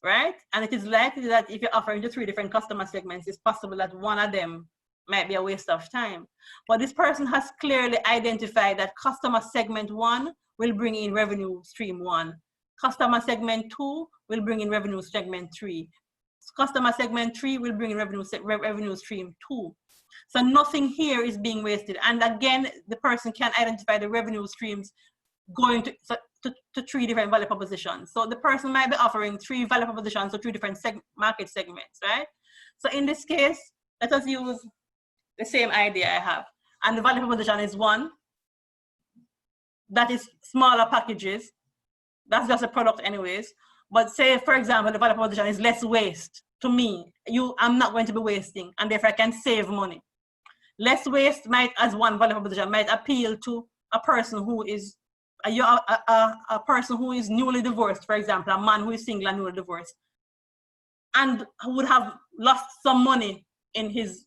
B: right? And it is likely that if you're offering to 3 different customer segments, it's possible that one of them might be a waste of time. But this person has clearly identified that customer segment 1 will bring in revenue stream 1. Customer segment 2 will bring in revenue segment 3. Customer segment 3 will bring in revenue stream 2. So nothing here is being wasted. And again, the person can identify the revenue streams going to 3 different value propositions. So the person might be offering 3 value propositions to 3 different market segments, right? So in this case, let us use the same idea I have. And the value proposition is 1. That is smaller packages. That's just a product anyways. But say, for example, the value proposition is less waste. To me, I'm not going to be wasting, and therefore I can save money. Less waste might, as one value proposition, might appeal to a person who is a person who is newly divorced, for example, a man who is single and newly divorced, and who would have lost some money in his,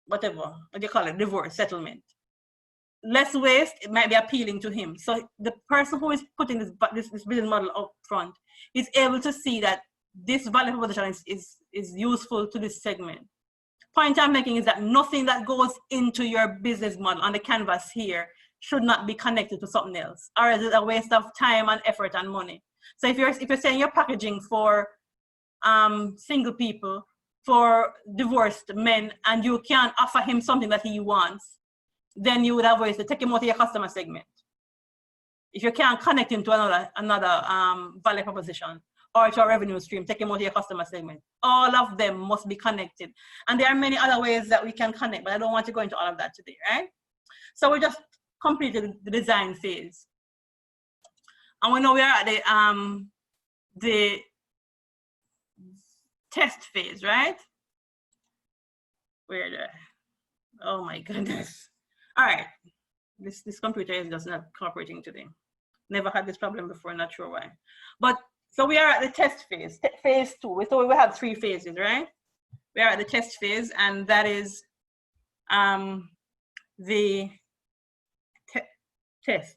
B: whatever, what do you call it, divorce settlement. Less waste, it might be appealing to him. So the person who is putting this business model up front is able to see that this value proposition is useful to this segment. Point I'm making is that nothing that goes into your business model on the canvas here should not be connected to something else, or is it a waste of time and effort and money? So if you're saying you're packaging for single people, for divorced men, and you can't offer him something that he wants, then you would have ways to take him out of your customer segment. If you can't connect him to another value proposition or to a revenue stream, take him out of your customer segment. All of them must be connected. And there are many other ways that we can connect, but I don't want to go into all of that today, right? So we just completed the design phase. And we know we are at the test phase, right? Oh my goodness. All right, this computer is just not cooperating today. Never had this problem before, not sure why. But so we are at the test phase, phase 2. So we have 3 phases, right? We are at the test phase, and that is the test.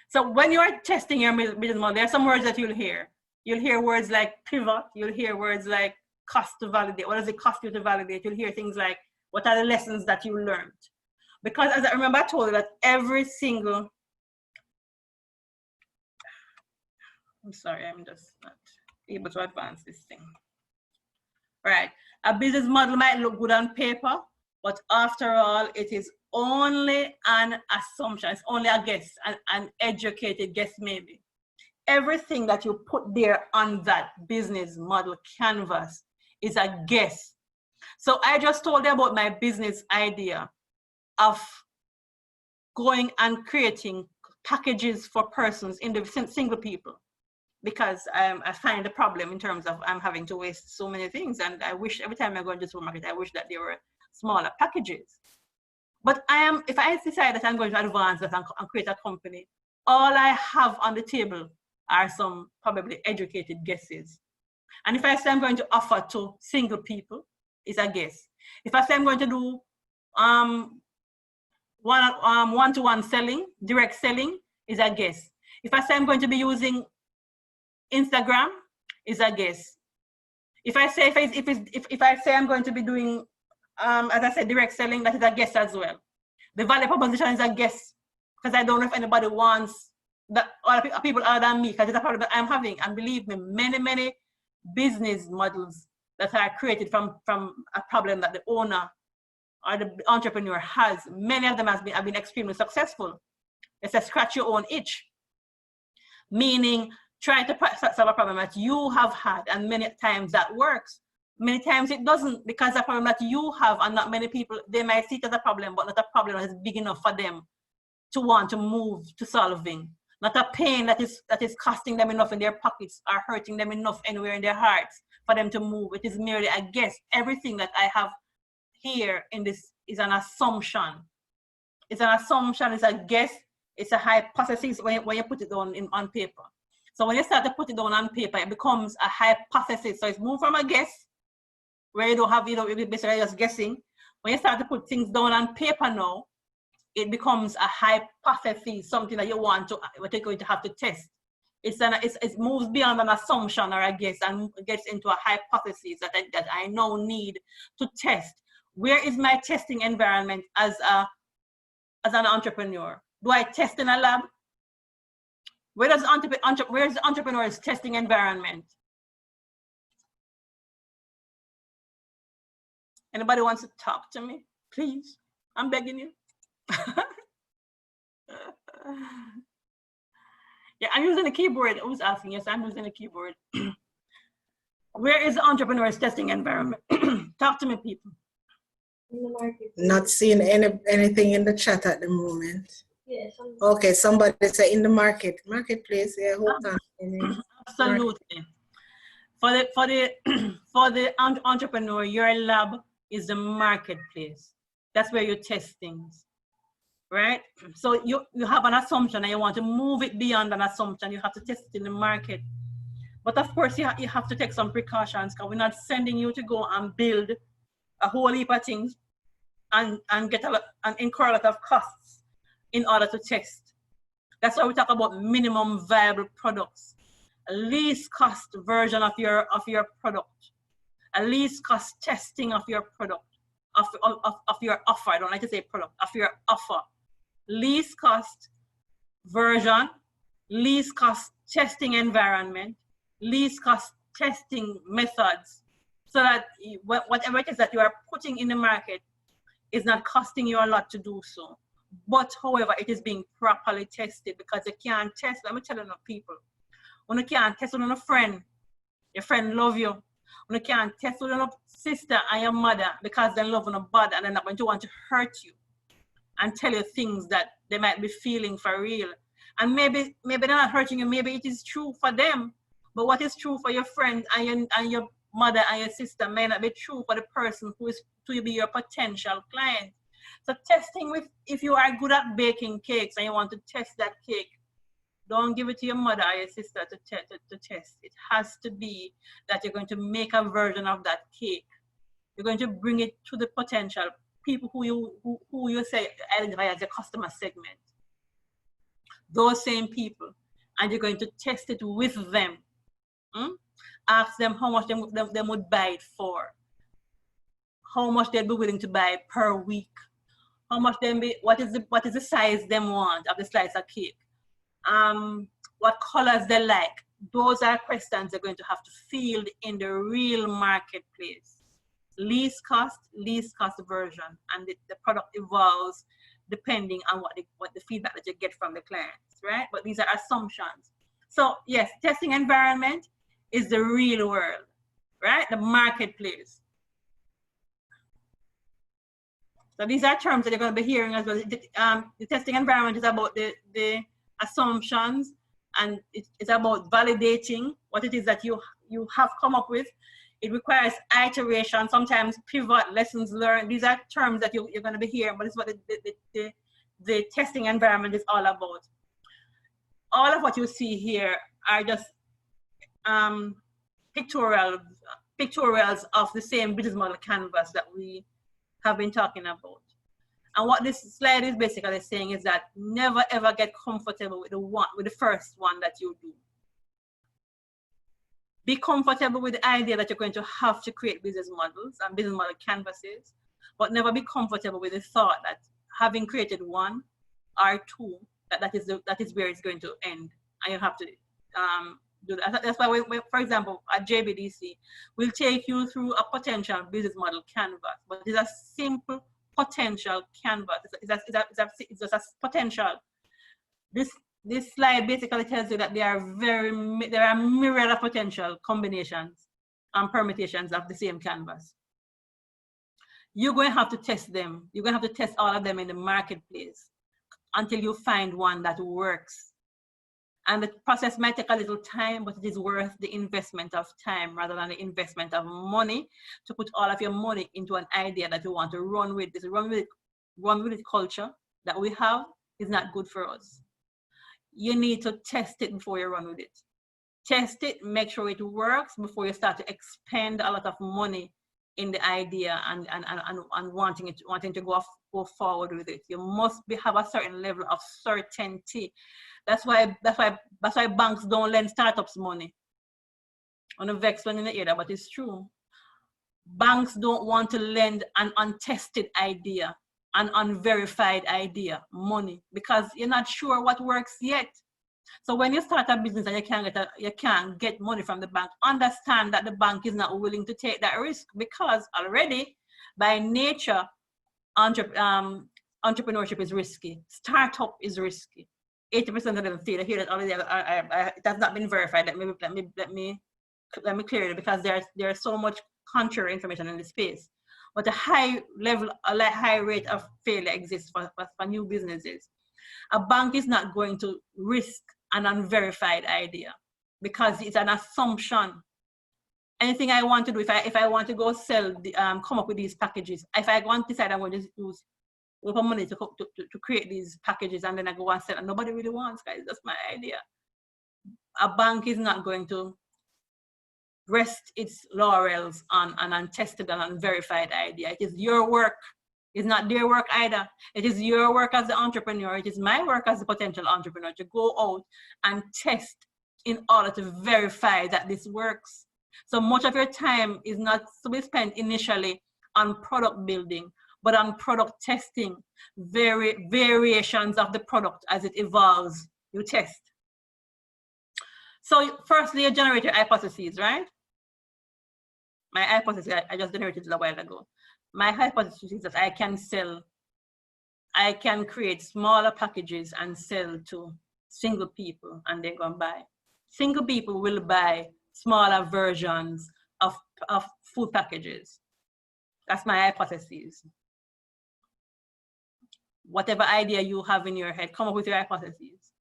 B: So when you are testing your business model, there are some words that you'll hear. You'll hear words like pivot. You'll hear words like cost to validate. What does it cost you to validate? You'll hear things like, what are the lessons that you learned? Because as I remember, I told you that every single, I'm sorry, I'm just not able to advance this thing. Right, a business model might look good on paper, but after all, it is only an assumption. It's only a guess, an educated guess maybe. Everything that you put there on that business model canvas is a guess. So I just told you about my business idea of going and creating packages for persons, single people, because I find the problem in terms of I'm having to waste so many things, and I wish every time I go into the supermarket, I wish that there were smaller packages. But if I decide that I'm going to advance that and create a company, all I have on the table are some probably educated guesses. And if I say I'm going to offer to single people, it's a guess. If I say I'm going to do one-to-one selling, direct selling, is a guess. If I say I'm going to be using Instagram, is a guess. If I say if I say I'm going to be doing as I said, direct selling, that is a guess as well. The value proposition is a guess, because I don't know if anybody wants that, or people other than me, because it's a problem that I'm having. And believe me, many business models that are created from a problem that the owner or the entrepreneur has, many of them have been extremely successful. It's a scratch your own itch, meaning try to solve a problem that you have had, and many times that works. Many times it doesn't, because the problem that you have, and not many people, they might see it as a problem, but not a problem that is big enough for them to want to move to solving. not a pain that is costing them enough in their pockets or hurting them enough anywhere in their hearts for them to move. It is merely a guess. Everything that I have here in this is an assumption. It's an assumption, it's a guess, it's a hypothesis when you put it down on paper. So when you start to put it down on paper, it becomes a hypothesis. So it's moved from a guess, where you don't have, you're basically just guessing. When you start to put things down on paper now, it becomes a hypothesis, something that what you're going to have to test. It moves beyond an assumption or a guess and gets into a hypothesis that I now need to test. Where is my testing environment as an entrepreneur? Do I test in a lab? Where's the entrepreneur's testing environment? Anybody wants to talk to me? Please, I'm begging you. Yeah, I'm using the keyboard. Who's asking? Yes, I'm using the keyboard. Where is the entrepreneur's testing environment? Talk to me, people.
E: Not seeing anything in the chat at the moment. Yes. Okay, somebody say in the marketplace. Yeah, hold on.
B: Absolutely. For the entrepreneur, your lab is the marketplace. That's where you test things, right? So you have an assumption and you want to move it beyond an assumption. You have to test it in the market. But of course, you have to take some precautions, because we're not sending you to go and build a whole heap of things and incur a lot of costs in order to test. That's why we talk about minimum viable products, a least cost version of your product, a least cost testing of your product, of your offer. I don't like to say product, of your offer. Least cost version, least cost testing environment, least cost testing methods, so that whatever it is that you are putting in the market is not costing you a lot to do so. But however, it is being properly tested, because you can't test. Let me tell you, people, when you can't test with a friend, your friend love you. When you can't test with your sister and your mother because they love you bad and they're not going to want to hurt you and tell you things that they might be feeling for real. And maybe they're not hurting you. Maybe it is true for them. But what is true for your friend and your mother and your sister may not be true for the person who is to be your potential client. So testing if you are good at baking cakes and you want to test that cake, don't give it to your mother or your sister to test. It has to be that you're going to make a version of that cake. You're going to bring it to the potential people who you say identify as your customer segment. Those same people, and you're going to test it with them. Ask them how much they would buy it for, how much they'd be willing to buy per week, how much what is the size they want of the slice of cake, what colors they like. Those are questions they're going to have to field in the real marketplace. Least cost version, and the product evolves depending on what the feedback that you get from the clients, right? But these are assumptions. So yes, testing environment is the real world, right? The marketplace. So these are terms that you're going to be hearing as well. The testing environment is about the assumptions, and it's about validating what it is that you have come up with. It requires iteration, sometimes pivot, lessons learned. These are terms that you're going to be hearing, but it's what the testing environment is all about. All of what you see here are just pictorials of the same business model canvas that we have been talking about. And what this slide is basically saying is that never ever get comfortable with the first one that you do. Be comfortable with the idea that you're going to have to create business models and business model canvases, but never be comfortable with the thought that having created one or two, that is where it's going to end, and you have to do that. That's why, for example, at JBDC, we'll take you through a potential business model canvas, but it's a simple potential canvas. It's just a potential. This slide basically tells you that there are myriad of potential combinations and permutations of the same canvas. You're going to have to test them. You're going to have to test all of them in the marketplace until you find one that works And the process might take a little time, but it is worth the investment of time rather than the investment of money to put all of your money into an idea that you want to run with. This run with it culture that we have is not good for us. You need to test it before you run with it. Test it, make sure it works before you start to expend a lot of money in the idea and wanting to go forward with it. You must have a certain level of certainty. That's why banks don't lend startups money. On a vex one in the area, but it's true. Banks don't want to lend an untested idea, an unverified idea, money, because you're not sure what works yet. So when you start a business and you can't get money from the bank, understand that the bank is not willing to take that risk, because already by nature, entrepreneurship is risky. Startup is risky. 80% of them say, I hear that already. It has not been verified. Let me clear it, because there's so much contrary information in the space. But a high rate of failure exists for new businesses. A bank is not going to risk an unverified idea because it's an assumption. Anything I want to do, if I want to go sell, come up with these packages, if I want to decide I'm going to use open money to create these packages and then I go and sell, and nobody really wants, guys, that's my idea. A bank is not going to rest its laurels on an untested and unverified idea. It is your work. It's not their work either. It is your work as the entrepreneur. It is my work as a potential entrepreneur to go out and test in order to verify that this works. So much of your time is not to be spent initially on product building, but on product testing, variations of the product as it evolves, you test. So firstly, you generate your hypotheses, right? My hypothesis, I just generated it a while ago. My hypothesis is that I can create smaller packages and sell to single people and they go and buy. Single people will buy smaller versions of food packages. That's my hypothesis. Whatever idea you have in your head, come up with your hypotheses.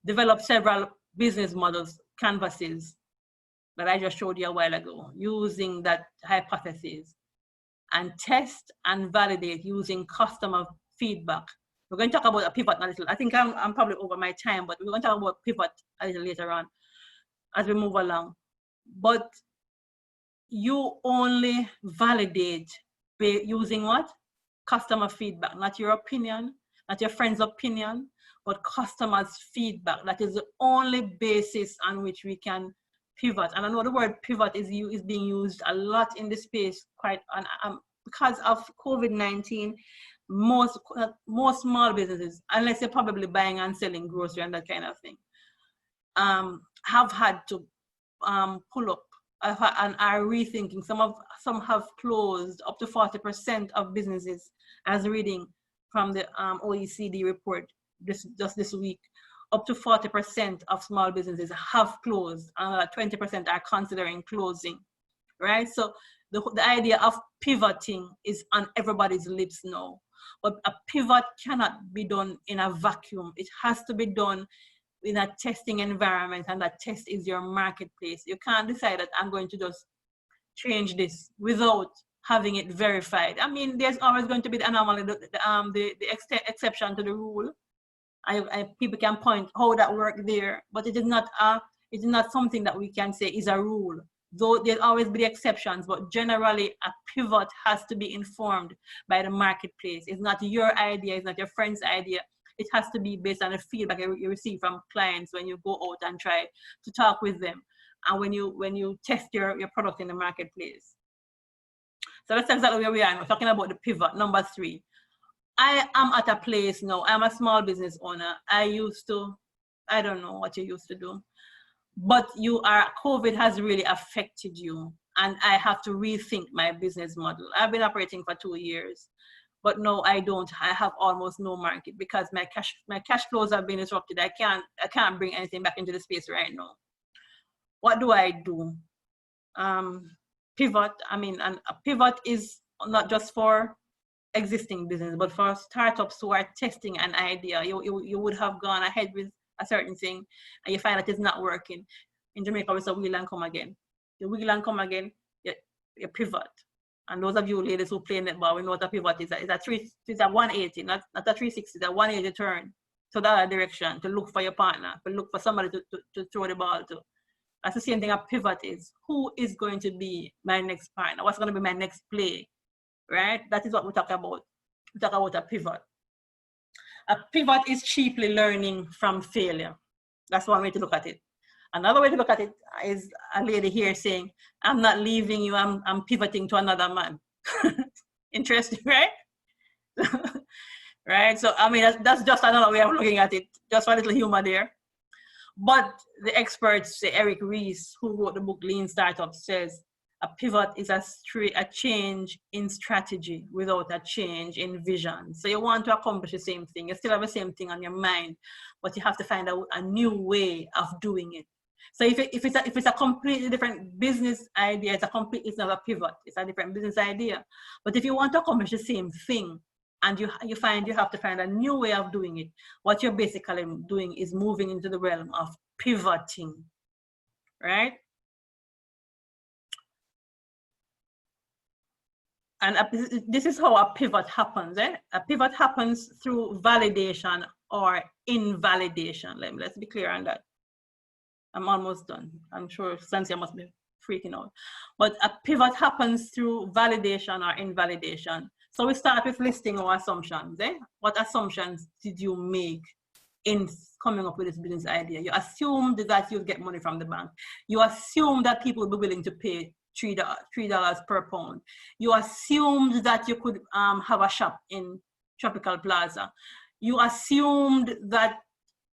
B: Develop several business models, canvases that I just showed you a while ago, using that hypothesis, and test and validate using customer feedback. We're going to talk about a pivot a little. I think I'm probably over my time, but we're going to talk about pivot a little later on as we move along. But you only validate using what? Customer feedback, not your opinion, not your friend's opinion, but customers' feedback. That is the only basis on which we can pivot. And I know the word pivot is being used a lot in this space, because of COVID-19. Most small businesses, unless you're probably buying and selling grocery and that kind of thing, have had to pull up and are rethinking. Some have closed. Up to 40% of businesses, as reading from the OECD report just this week, up to 40% of small businesses have closed, and 20% are considering closing, right? So the idea of pivoting is on everybody's lips now. But a pivot cannot be done in a vacuum. It has to be done in a testing environment, and that test is your marketplace. You can't decide that I'm going to just change this without having it verified. I mean, there's always going to be the anomaly, the exception to the rule. People can point how that worked there, but it is not something that we can say is a rule. Though there'll always be exceptions, but generally a pivot has to be informed by the marketplace. It's not your idea, it's not your friend's idea. It has to be based on the feedback you receive from clients when you go out and try to talk with them, and when you test your product in the marketplace. So that's exactly where we are. We're talking about the pivot, number 3. I am at a place now. I'm a small business owner. I don't know what you used to do, but COVID has really affected you, and I have to rethink my business model. I've been operating for 2 years, but no, I have almost no market because my cash flows have been disrupted. I can't bring anything back into the space right now. What do I do? Pivot. I mean, and a pivot is not just for existing business, but for startups who are testing an idea. You would have gone ahead with a certain thing, and you find that it's not working. In Jamaica, we say wheel and come again. You wheel and come again, you pivot. And those of you ladies who play netball, we know what a pivot is. It's a 180, not a 360, it's a 180 turn to the other direction, to look for your partner, to look for somebody to throw the ball to. That's the same thing a pivot is. Who is going to be my next partner? What's going to be my next play? Right? That is what we talk about. We talk about a pivot. A pivot is cheaply learning from failure. That's one way to look at it. Another way to look at it is a lady here saying, I'm not leaving you, I'm pivoting to another man. Interesting, right? Right? So, I mean, that's just another way of looking at it. Just a little humor there. But the experts, say Eric Ries, who wrote the book Lean Startup, says a pivot is a change in strategy without a change in vision. So you want to accomplish the same thing. You still have the same thing on your mind, but you have to find out a new way of doing it. So if it's a completely different business idea, it's not a pivot. It's a different business idea. But if you want to accomplish the same thing, and you have to find a new way of doing it, what you're basically doing is moving into the realm of pivoting, right? And this is how a pivot happens. A pivot happens through validation or invalidation. Let's be clear on that. I'm almost done. I'm sure Cynthia must be freaking out. But a pivot happens through validation or invalidation. So we start with listing our assumptions. What assumptions did you make in coming up with this business idea? You assumed that you'd get money from the bank. You assumed that people would be willing to pay $3 per pound. You assumed that you could have a shop in Tropical Plaza. You assumed that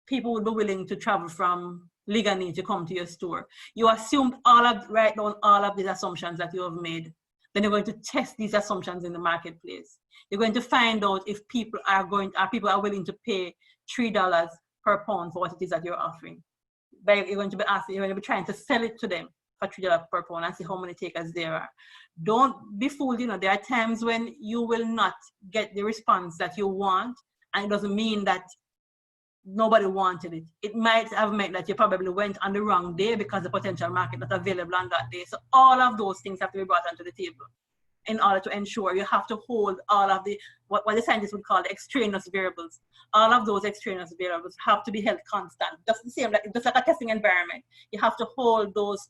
B: people would be willing to travel from Ligani to come to your store. You assumed write down all of these assumptions that you have made. Then you're going to test these assumptions in the marketplace. You're going to find out if people are willing to pay $3 per pound for what it is that you're offering. But you're going to be trying to sell it to them for $3 per pound and see how many takers there are. Don't be fooled. There are times when you will not get the response that you want, and it doesn't mean that nobody wanted it. It might have meant that you probably went on the wrong day because the potential market not available on that day. So all of those things have to be brought onto the table in order to ensure you have to hold all of the, what the scientists would call the extraneous variables. All of those extraneous variables have to be held constant. Just the same, just like a testing environment. You have to hold those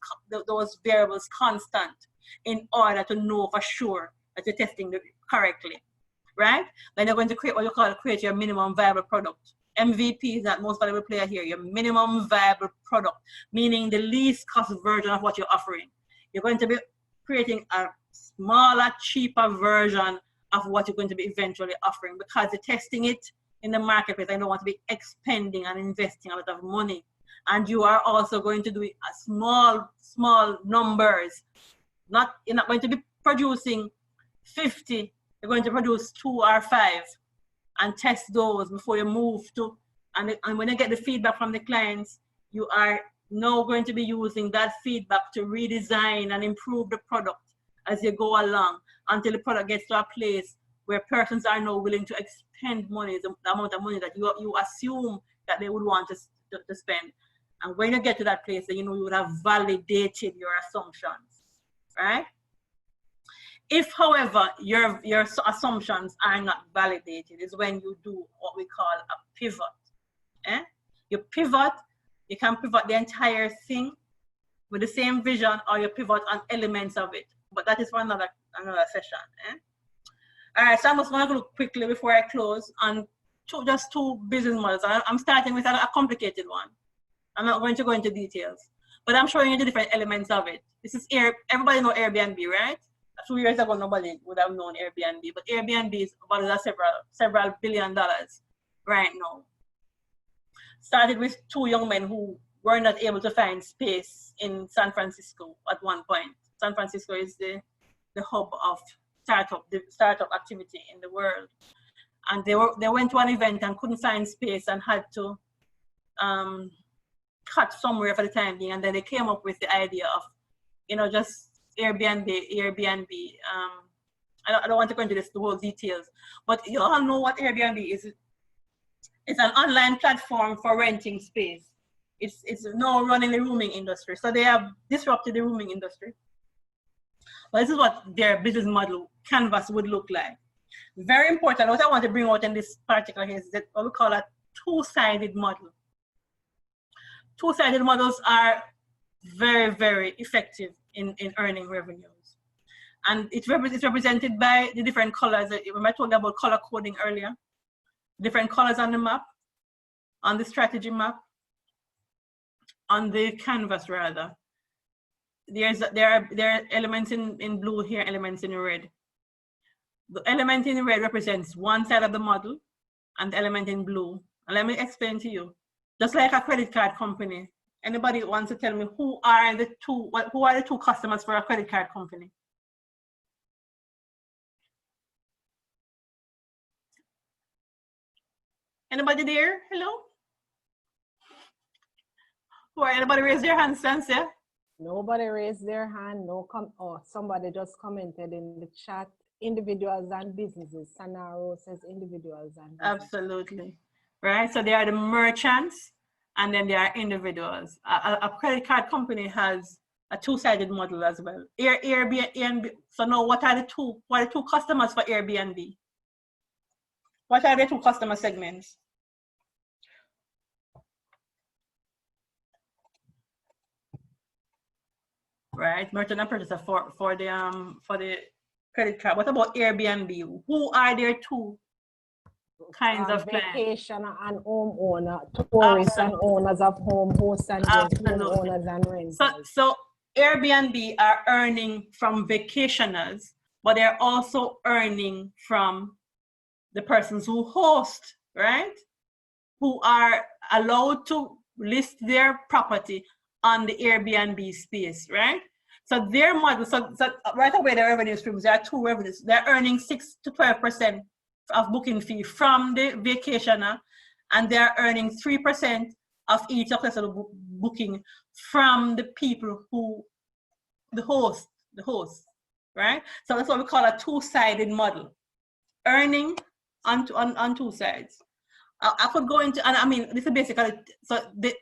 B: variables constant in order to know for sure that you're testing correctly, right? Then you're going to create what you call create your minimum viable product. MVP is that most valuable player here, your minimum viable product, meaning the least cost version of what you're offering. You're going to be creating a smaller, cheaper version of what you're going to be eventually offering because you're testing it in the marketplace. I don't want to be expending and investing a lot of money. And you are also going to do it at small numbers. You're not going to be producing 50, you're going to produce 2 or 5. And test those before you move to, and when you get the feedback from the clients, you are now going to be using that feedback to redesign and improve the product as you go along until the product gets to a place where persons are now willing to expend money, the amount of money that you assume that they would want to spend. And when you get to that place, then you would have validated your assumptions, right? If, however, your assumptions are not validated, is when you do what we call a pivot. You pivot, you can pivot the entire thing with the same vision, or you pivot on elements of it. But that is for another session. All right, so I'm just going to look quickly before I close on just two business models. I'm starting with a complicated one. I'm not going to go into details, but I'm showing you the different elements of it. This is everybody know Airbnb, right? 2 years ago, nobody would have known Airbnb, but Airbnb is valued at several $1 billion right now. Started with 2 young men who were not able to find space in San Francisco at one point. San Francisco is the hub of the startup activity in the world. And they went to an event and couldn't find space and had to cut somewhere for the time being. And then they came up with the idea of, just Airbnb. I don't want to go into the whole details, but you all know what Airbnb is. It's an online platform for renting space. It's now running the rooming industry. So they have disrupted the rooming industry. But this is what their business model canvas would look like. Very important. What I want to bring out in this particular case is that what we call a two-sided model. Two-sided models are very, very effective in earning revenues. And it's represented by the different colors. Remember I told you about color coding earlier? Different colors on the map, on the strategy map, on the canvas rather. There are elements in blue here, elements in red. The element in red represents one side of the model, and the element in blue. And let me explain to you. Just like a credit card company, anybody wants to tell me who are the two customers for a credit card company? Anybody there? Hello? Who are, anybody raise their hand, Sansia?
A: Nobody raised their hand. Somebody just commented in the chat. Individuals and businesses. Sanaro says individuals and businesses. Absolutely.
B: Right? So they are the merchants and then they are individuals. A credit card company has a two-sided model as well. Airbnb. So now what are the two customers for Airbnb? What are the two customer segments? Right, merchant and purchaser for the credit card. What about Airbnb? Who are their two kinds of clients?
A: Vacation and homeowner, tourists and owners of home, hosts and guests, owners and renters.
B: So Airbnb are earning from vacationers, but they're also earning from the persons who host, right? Who are allowed to list their property on the Airbnb space, right? So their model, so right away their revenue streams, there are two revenues. They're earning 6 to 12% of booking fee from the vacationer, and they're earning 3% of each successful booking from the people who, the host, right? So that's what we call a two-sided model. Earning on two sides. I could go into, and I mean, this is basically, so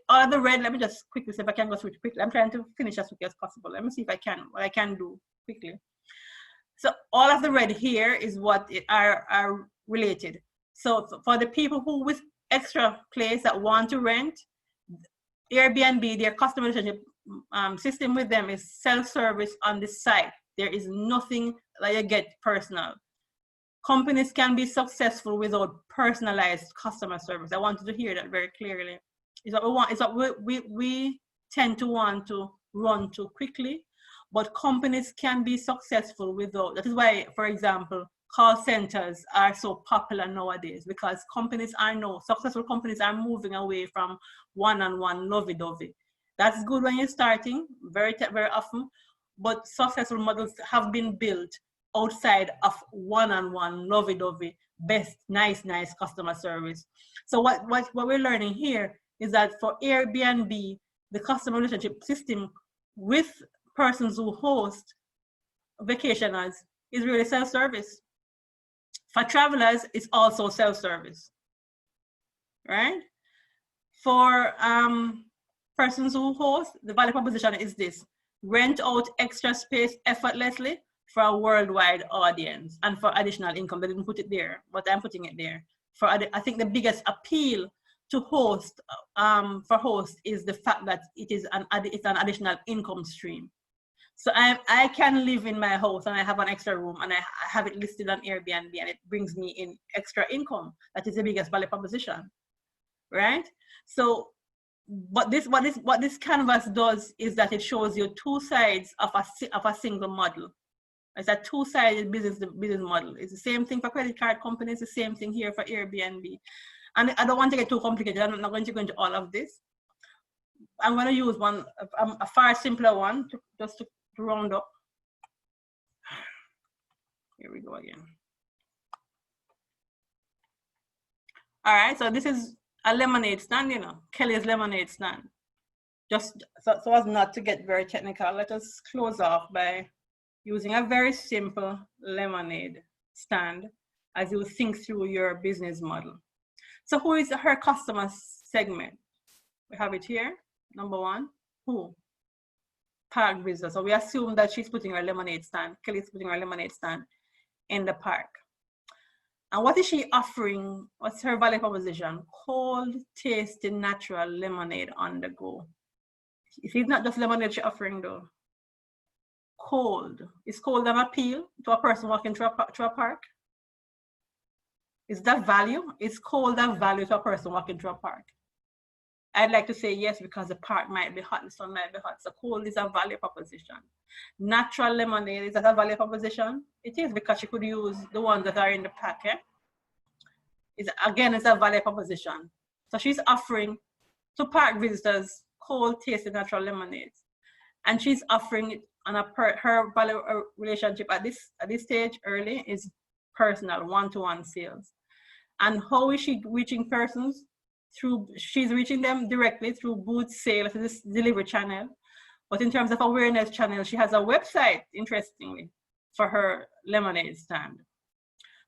B: all of the red, let me just quickly see if I can go through it quickly. I'm trying to finish as quickly as possible. Let me see if I can, what I can do quickly. So all of the red here is what are related. So for the people who with extra place that want to rent, Airbnb, their customer relationship system with them is self-service on the site. There is nothing that you get personal. Companies can be successful without personalized customer service. I wanted to hear that very clearly. It's what we want. It's what we tend to want to run too quickly, but companies can be successful without. That is why, for example, call centers are so popular nowadays, because successful companies are moving away from one-on-one lovey-dovey. That's good when you're starting, very often, but successful models have been built outside of one-on-one lovey-dovey, best, nice customer service. So what we're learning here is that for Airbnb, the customer relationship system with persons who host vacationers is really self-service. For travelers, it's also self-service, right? For persons who host, the value proposition is this: rent out extra space effortlessly for a worldwide audience and for additional income. They didn't put it there, but I'm putting it there. I think the biggest appeal to host, for host, is the fact that it's an additional income stream. So I can live in my house and I have an extra room and I have it listed on Airbnb and it brings me in extra income. That is the biggest value proposition, right? So, but what this canvas does is that it shows you two sides of a single model. It's a two-sided business model. It's the same thing for credit card companies, the same thing here for Airbnb. And I don't want to get too complicated. I'm not going to go into all of this. I'm going to use a far simpler one just to round up. Here we go again. All right, so this is a lemonade stand, Kelly's lemonade stand. Just so as not to get very technical, let us close off by using a very simple lemonade stand as you think through your business model. So who is her customer segment? We have it here. Number one, who? Park visitors. So we assume that she's putting her lemonade stand, Kelly's putting her lemonade stand in the park. And what is she offering? What's her value proposition? Cold, tasty, natural lemonade on the go. It's not just lemonade she's offering though. Cold. Is cold an appeal to a person walking through a park? Is that value? Is cold a value to a person walking through a park? I'd like to say yes, because the park might be hot, the sun might be hot. So cold is a value proposition. Natural lemonade, is that a value proposition? It is, because you could use the ones that are in the packet. It's a value proposition. So she's offering to park visitors cold, tasty, natural lemonades. And she's offering it on her value relationship at this stage early is personal, one-to-one sales. And how is she reaching persons? She's reaching them directly through booth sales, this delivery channel. But in terms of awareness channel, she has a website, interestingly, for her lemonade stand.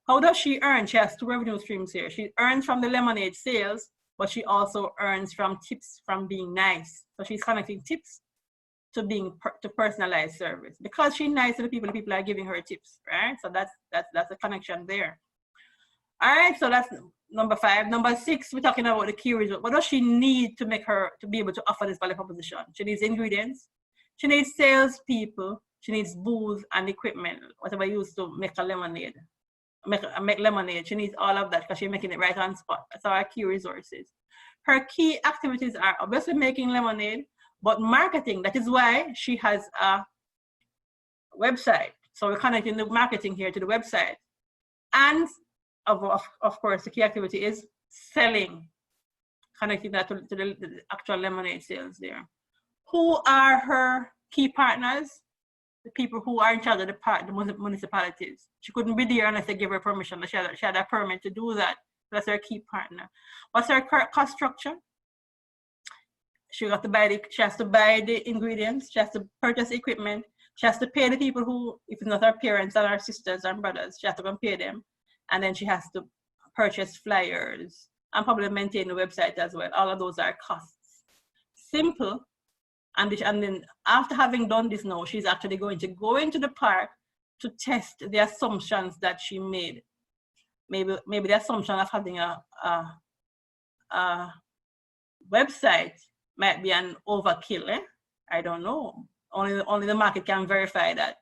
B: How does she earn? She has two revenue streams here. She earns from the lemonade sales, but she also earns from tips from being nice. So she's connecting tips to personalized service. Because she's nice to the people are giving her tips, right? So that's a connection there. All right, so that's number 5. Number 6, we're talking about the key result. What does she need to be able to offer this value proposition? She needs ingredients. She needs salespeople. She needs booze and equipment, whatever used to make a lemonade. Make lemonade. She needs all of that because she's making it right on spot. That's our key resources. Her key activities are obviously making lemonade, but marketing. That is why she has a website. So we're connecting the marketing here to the website. And of course, the key activity is selling, connecting that to the actual lemonade sales there. Who are her key partners? The people who are in charge of the municipalities. She couldn't be there unless they give her permission. She had a permit to do that. That's her key partner. What's her cost structure? She has to buy the ingredients. She has to purchase equipment. She has to pay the people who, if it's not her parents and her sisters and brothers, she has to go and pay them. And then she has to purchase flyers and probably maintain the website as well. All of those are costs. Simple. And then after having done this now, she's actually going to go into the park to test the assumptions that she made. Maybe the assumption of having a website might be an overkill. I don't know. Only the market can verify that.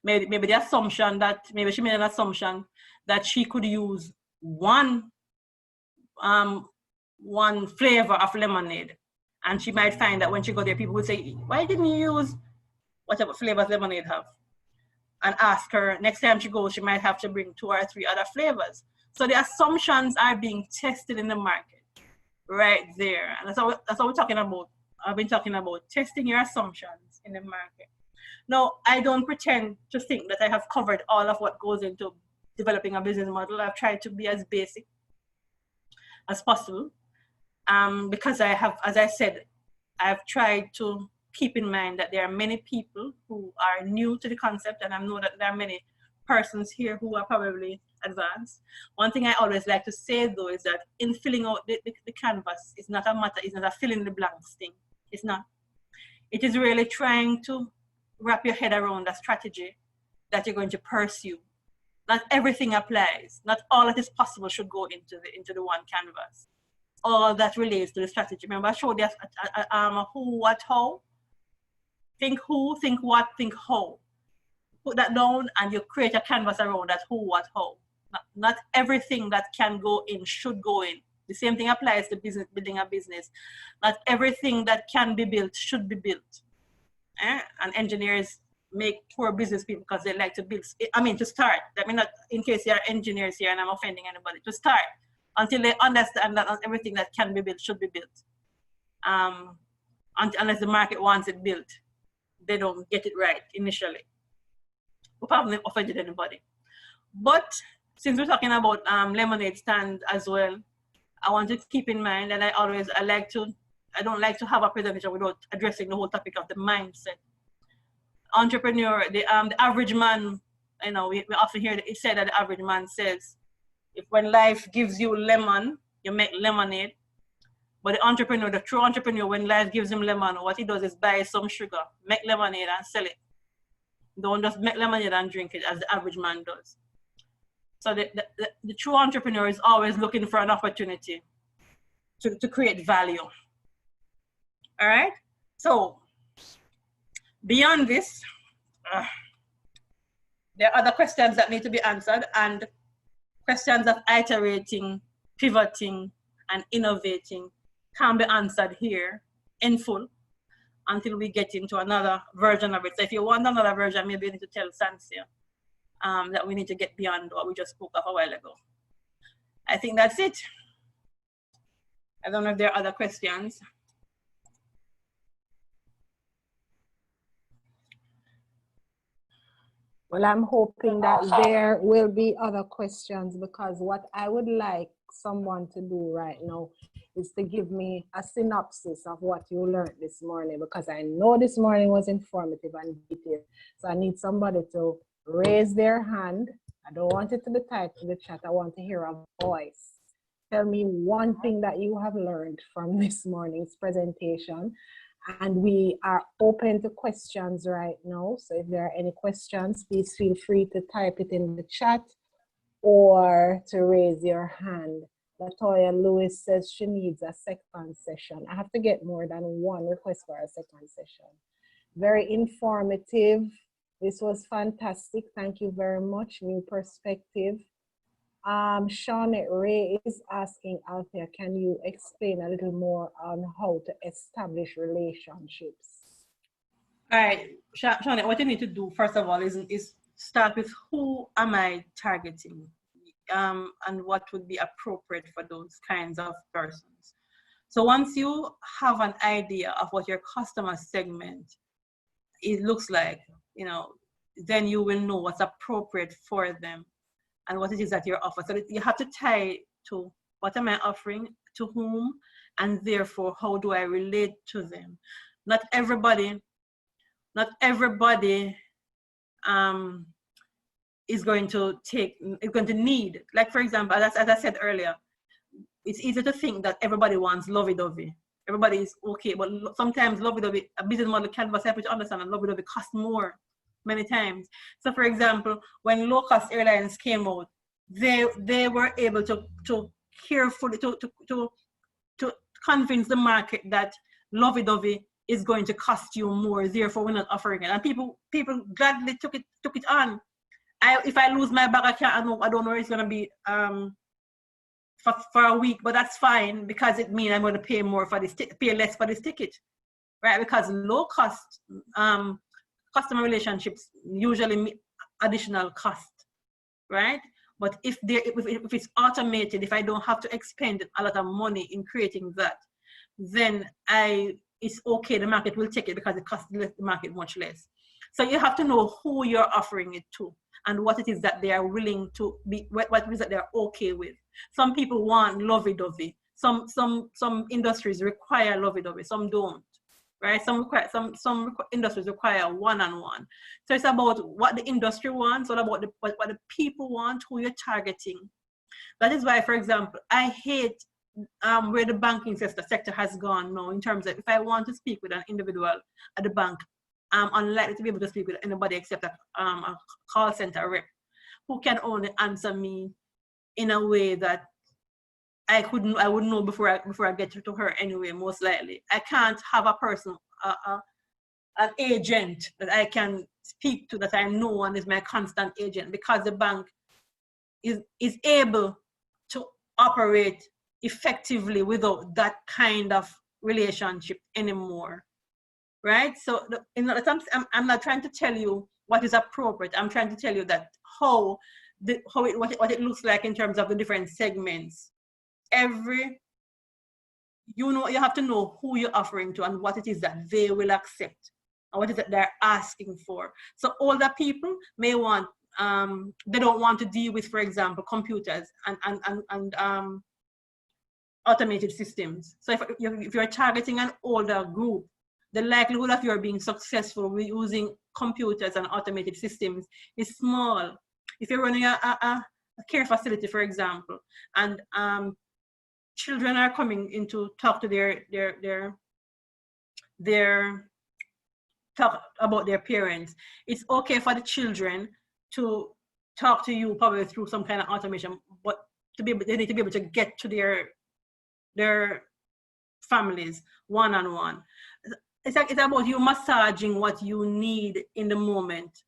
B: Maybe the assumption that she made an assumption that she could use one flavor of lemonade, and she might find that when she got there, people would say, "Why didn't you use whatever flavors lemonade have?" And ask her next time she goes, she might have to bring 2 or 3 other flavors. So the assumptions are being tested in the market, right there, and that's what we're talking about. I've been talking about testing your assumptions in the market. Now, I don't pretend to think that I have covered all of what goes into developing a business model. I've tried to be as basic as possible because I have, as I said, I've tried to keep in mind that there are many people who are new to the concept, and I know that there are many persons here who are probably advanced. One thing I always like to say though is that in filling out the canvas, it's not a fill in the blanks thing. It's not. It is really trying to wrap your head around a strategy that you're going to pursue. Not everything applies. Not all that is possible should go into the one canvas. All that relates to the strategy. Remember, I showed you who, what, how. Think who, think what, think how. Put that down and you create a canvas around that who, what, how. Not everything that can go in should go in. The same thing applies to building a business. Not everything that can be built should be built. And engineers make poor business people because they like to build. I mean, to start. I mean, not in case you are engineers here and I'm offending anybody. To start until they understand that not everything that can be built should be built. Unless the market wants it built, they don't get it right initially. We haven't offended anybody. But since we're talking about lemonade stand as well, I want to keep in mind that I don't like to have a presentation without addressing the whole topic of the mindset. Entrepreneur, the average man, we often hear it said that the average man says, if when life gives you lemon, you make lemonade. But the entrepreneur, the true entrepreneur, when life gives him lemon, what he does is buy some sugar, make lemonade and sell it. Don't just make lemonade and drink it as the average man does. So the true entrepreneur is always looking for an opportunity to create value. All right? So beyond this, there are other questions that need to be answered, and questions of iterating, pivoting, and innovating can be answered here in full until we get into another version of it. So if you want another version, maybe you need to tell Sansia that we need to get beyond what we just spoke of a while ago. I think that's it. I don't know if there are other questions.
A: Well, I'm hoping that there will be other questions, because what I would like someone to do right now is to give me a synopsis of what you learned this morning, because I know this morning was informative and detailed. So I need somebody to raise their hand. I don't want it to be typed in the chat. I want to hear a voice. Tell me one thing that you have learned from this morning's presentation. And we are open to questions right now. So if there are any questions, please feel free to type it in the chat or to raise your hand. Latoya Lewis says she needs a second session. I have to get more than one request for a second session. Very informative. This was fantastic. Thank you very much. New perspective. Shawnette Ray is asking Althea, can you explain a little more on how to establish relationships?
B: All right, Shawnette, what you need to do first of all is start with who am I targeting, and what would be appropriate for those kinds of persons. So once you have an idea of what your customer segment it looks like, you know, then you will know what's appropriate for them and what it is that you're offering. So you have to tie to what am I offering, to whom, and therefore how do I relate to them. Not everybody is going to need, like for example, as I said earlier, it's easy to think that everybody wants lovey-dovey. Everybody is okay, but sometimes lovey-dovey, a business model can't be help you to understand that lovey-dovey costs more many times. So for example, when low-cost airlines came out, they were able to carefully to convince the market that lovey-dovey is going to cost you more, therefore we're not offering it. And people gladly took it on. If I lose my bag, I don't know where it's gonna be for a week, but that's fine because it means I'm going to pay more for this, pay less for this ticket, right? Because low cost customer relationships usually mean additional cost, right? But if it's automated, if I don't have to expend a lot of money in creating that, then it's okay. The market will take it because it costs the market much less. So you have to know who you're offering it to and what it is that they are willing to be, what it is that they're okay with. Some people want lovey-dovey. Some industries require lovey-dovey. Some don't, right? Some industries require one-on-one. So it's about what the industry wants, all about what the people want, who you're targeting. That is why, for example, I hate where the banking sector has gone now in terms of if I want to speak with an individual at the bank, I'm unlikely to be able to speak with anybody except a call center rep who can only answer me in a way that I would know before I get to her anyway, most likely. I can't have a person, an agent that I can speak to that I know and is my constant agent, because the bank is able to operate effectively without that kind of relationship anymore. Right? So I'm not trying to tell you what is appropriate. I'm trying to tell you that what it looks like in terms of the different segments. You have to know who you're offering to and what it is that they will accept and what it is that they're asking for. So older people may want, they don't want to deal with, for example, computers and automated systems. So if you're targeting an older group, the likelihood of you being successful with using computers and automated systems is small. If you're running a care facility, for example, and children are coming in to talk to their talk about their parents, it's okay for the children to talk to you probably through some kind of automation, but they need to be able to get to their families one-on-one. It's about you massaging what you need in the moment,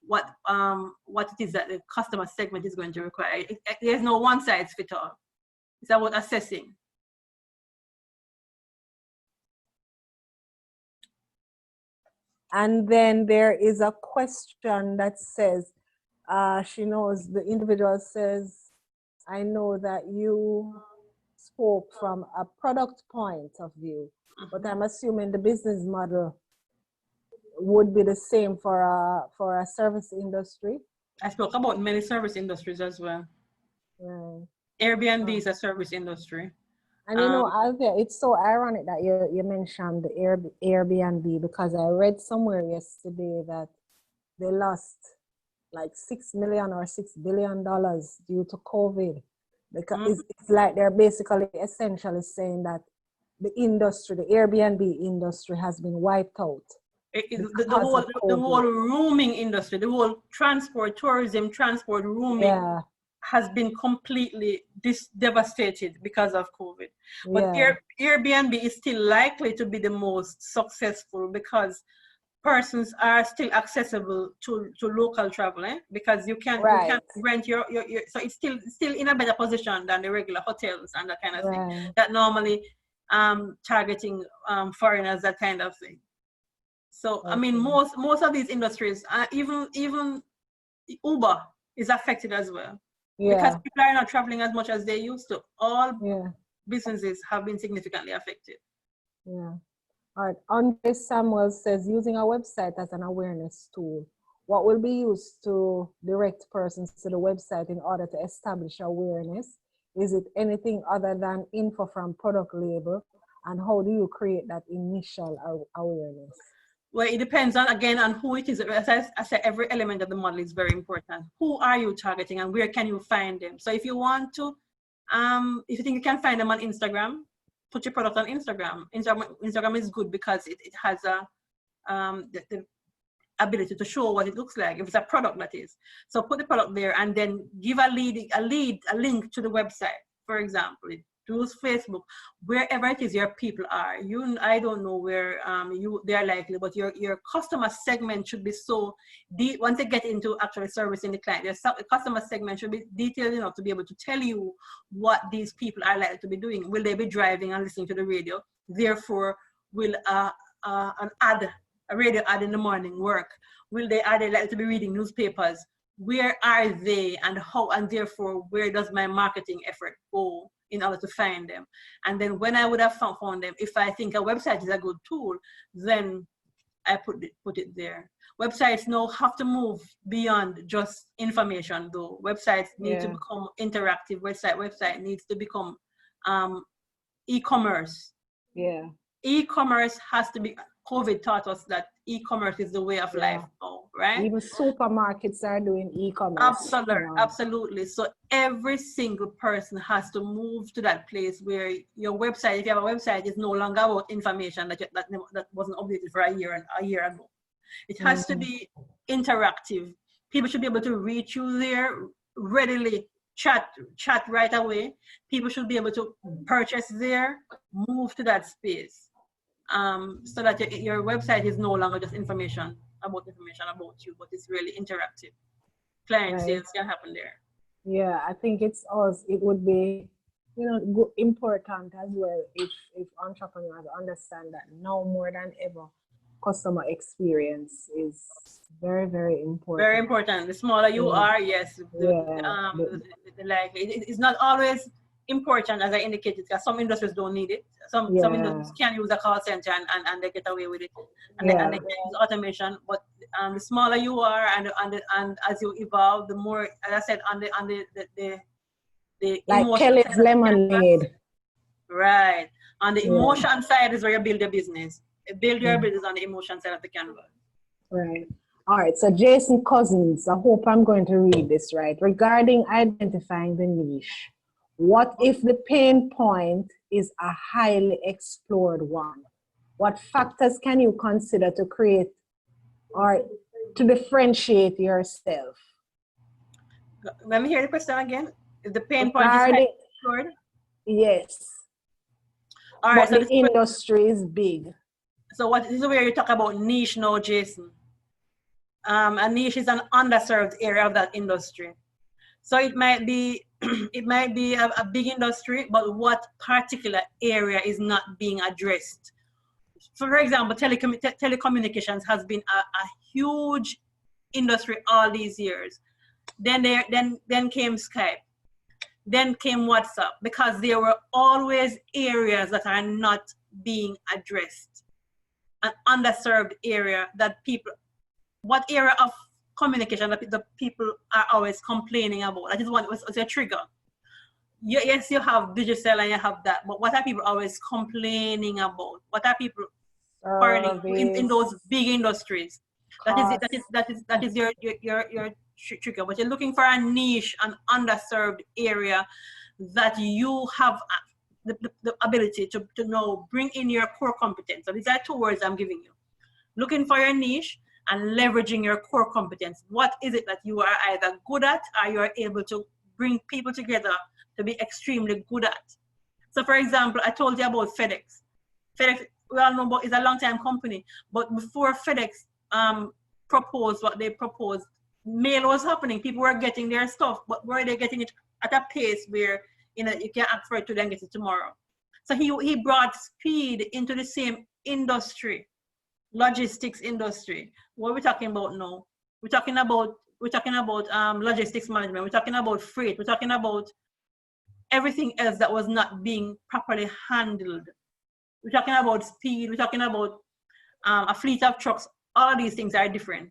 B: what it is that the customer segment is going to require. There's no one size fit all. It's about assessing.
A: And then there is a question that says, she knows, the individual says, I know that you spoke from a product point of view, but I'm assuming the business model would be the same for a service industry. I
B: spoke about many service industries as well.
A: Right.
B: Airbnb is a service industry.
A: And you know, Althea, it's so ironic that you mentioned the Airbnb, because I read somewhere yesterday that they lost like $6 million or $6 billion due to COVID. Because it's like they're basically essentially saying that the industry, the Airbnb industry, has been wiped out.
B: The whole rooming industry, the whole tourism, rooming has been completely devastated because of COVID. But Airbnb is still likely to be the most successful because persons are still accessible to local travel, because you can rent your so it's still in a better position than the regular hotels and that kind of thing that normally targeting foreigners, that kind of thing. So I mean, most of these industries, even Uber is affected as well, because people are not traveling as much as they used to. All businesses have been significantly affected.
A: Yeah. All right. Andre Samuel says, using a website as an awareness tool, what will be used to direct persons to the website in order to establish awareness? Is it anything other than info from product label? And how do you create that initial awareness?
B: Well, it depends on who it is. As I said, every element of the model is very important. Who are you targeting and where can you find them? So if you want to, if you think you can find them on Instagram, put your product on Instagram. Instagram is good because it has the ability to show what it looks like, if it's a product, that is. So put the product there and then give a link to the website, for example. Use Facebook, wherever it is your people are. I don't know where they are likely, but your customer segment should be so deep. Once they get into actually servicing the client, your customer segment should be detailed enough to be able to tell you what these people are likely to be doing. Will they be driving and listening to the radio? Therefore, will a radio ad in the morning work? Are they likely to be reading newspapers? Where are they and how? And therefore, where does my marketing effort go in order to find them? And then when I would have found them, if I think a website is a good tool, then I put it there. Websites now have to move beyond just information, though. Websites need to become interactive. Website needs to become e-commerce.
A: Yeah.
B: E-commerce has to be. COVID taught us that e-commerce is the way of life now, right?
A: Even supermarkets are doing e-commerce.
B: Absolutely. So every single person has to move to that place where your website, if you have a website, is no longer about information that wasn't updated for a year ago. It has to be interactive. People should be able to reach you there readily, chat right away. People should be able to purchase there, move to that space. So that your website is no longer just information about you, but it's really interactive. Client sales can happen there.
A: Yeah, I think it would be, important as well if entrepreneurs understand that now more than ever, customer experience is very, very important.
B: Very important. The smaller you are, yes. It's not always important, as I indicated, because some industries don't need it. Some industries can use a call center and they get away with it, and they can use automation. But the smaller you are, and as you evolve, the more, as I said, on the
A: like Kelly's lemonade.
B: Right. On the emotion side is where you build your business. Build your business on the emotion side of the canvas.
A: Right. All right. So Jason Cousins, I hope I'm going to read this right. Regarding identifying the niche, What if the pain point is a highly explored one? What factors can you consider to create or to differentiate yourself?
B: Let me hear the question again. If the pain point is highly explored?
A: Yes.
B: All right.
A: But the industry is big.
B: So this is where you talk about niche now, Jason. A niche is an underserved area of that industry. So it might be a big industry, but what particular area is not being addressed? For example, telecommunications has been a huge industry all these years. Then came Skype. Then came WhatsApp, because there were always areas that are not being addressed. An underserved area that people, what area of communication that the people are always complaining about? That is what's a trigger. Yes, you have digital and you have that, but what are people always complaining about? What are people in those big industries? That is your trigger. But you're looking for a niche, an underserved area that you have the ability to know, bring in your core competence. So these are two words I'm giving you. Looking for your niche and leveraging your core competence. What is it that you are either good at or you are able to bring people together to be extremely good at? So for example, I told you about FedEx. FedEx, we all know about, is a long-time company, but before FedEx proposed what they proposed, mail was happening. People were getting their stuff, but were they getting it at a pace where you can ask for it today and get it tomorrow? So he brought speed into the same industry, logistics industry. What are we talking about now? We're talking about logistics management. We're talking about freight. We're talking about everything else that was not being properly handled. We're talking about speed. We're talking about a fleet of trucks. All of these things are different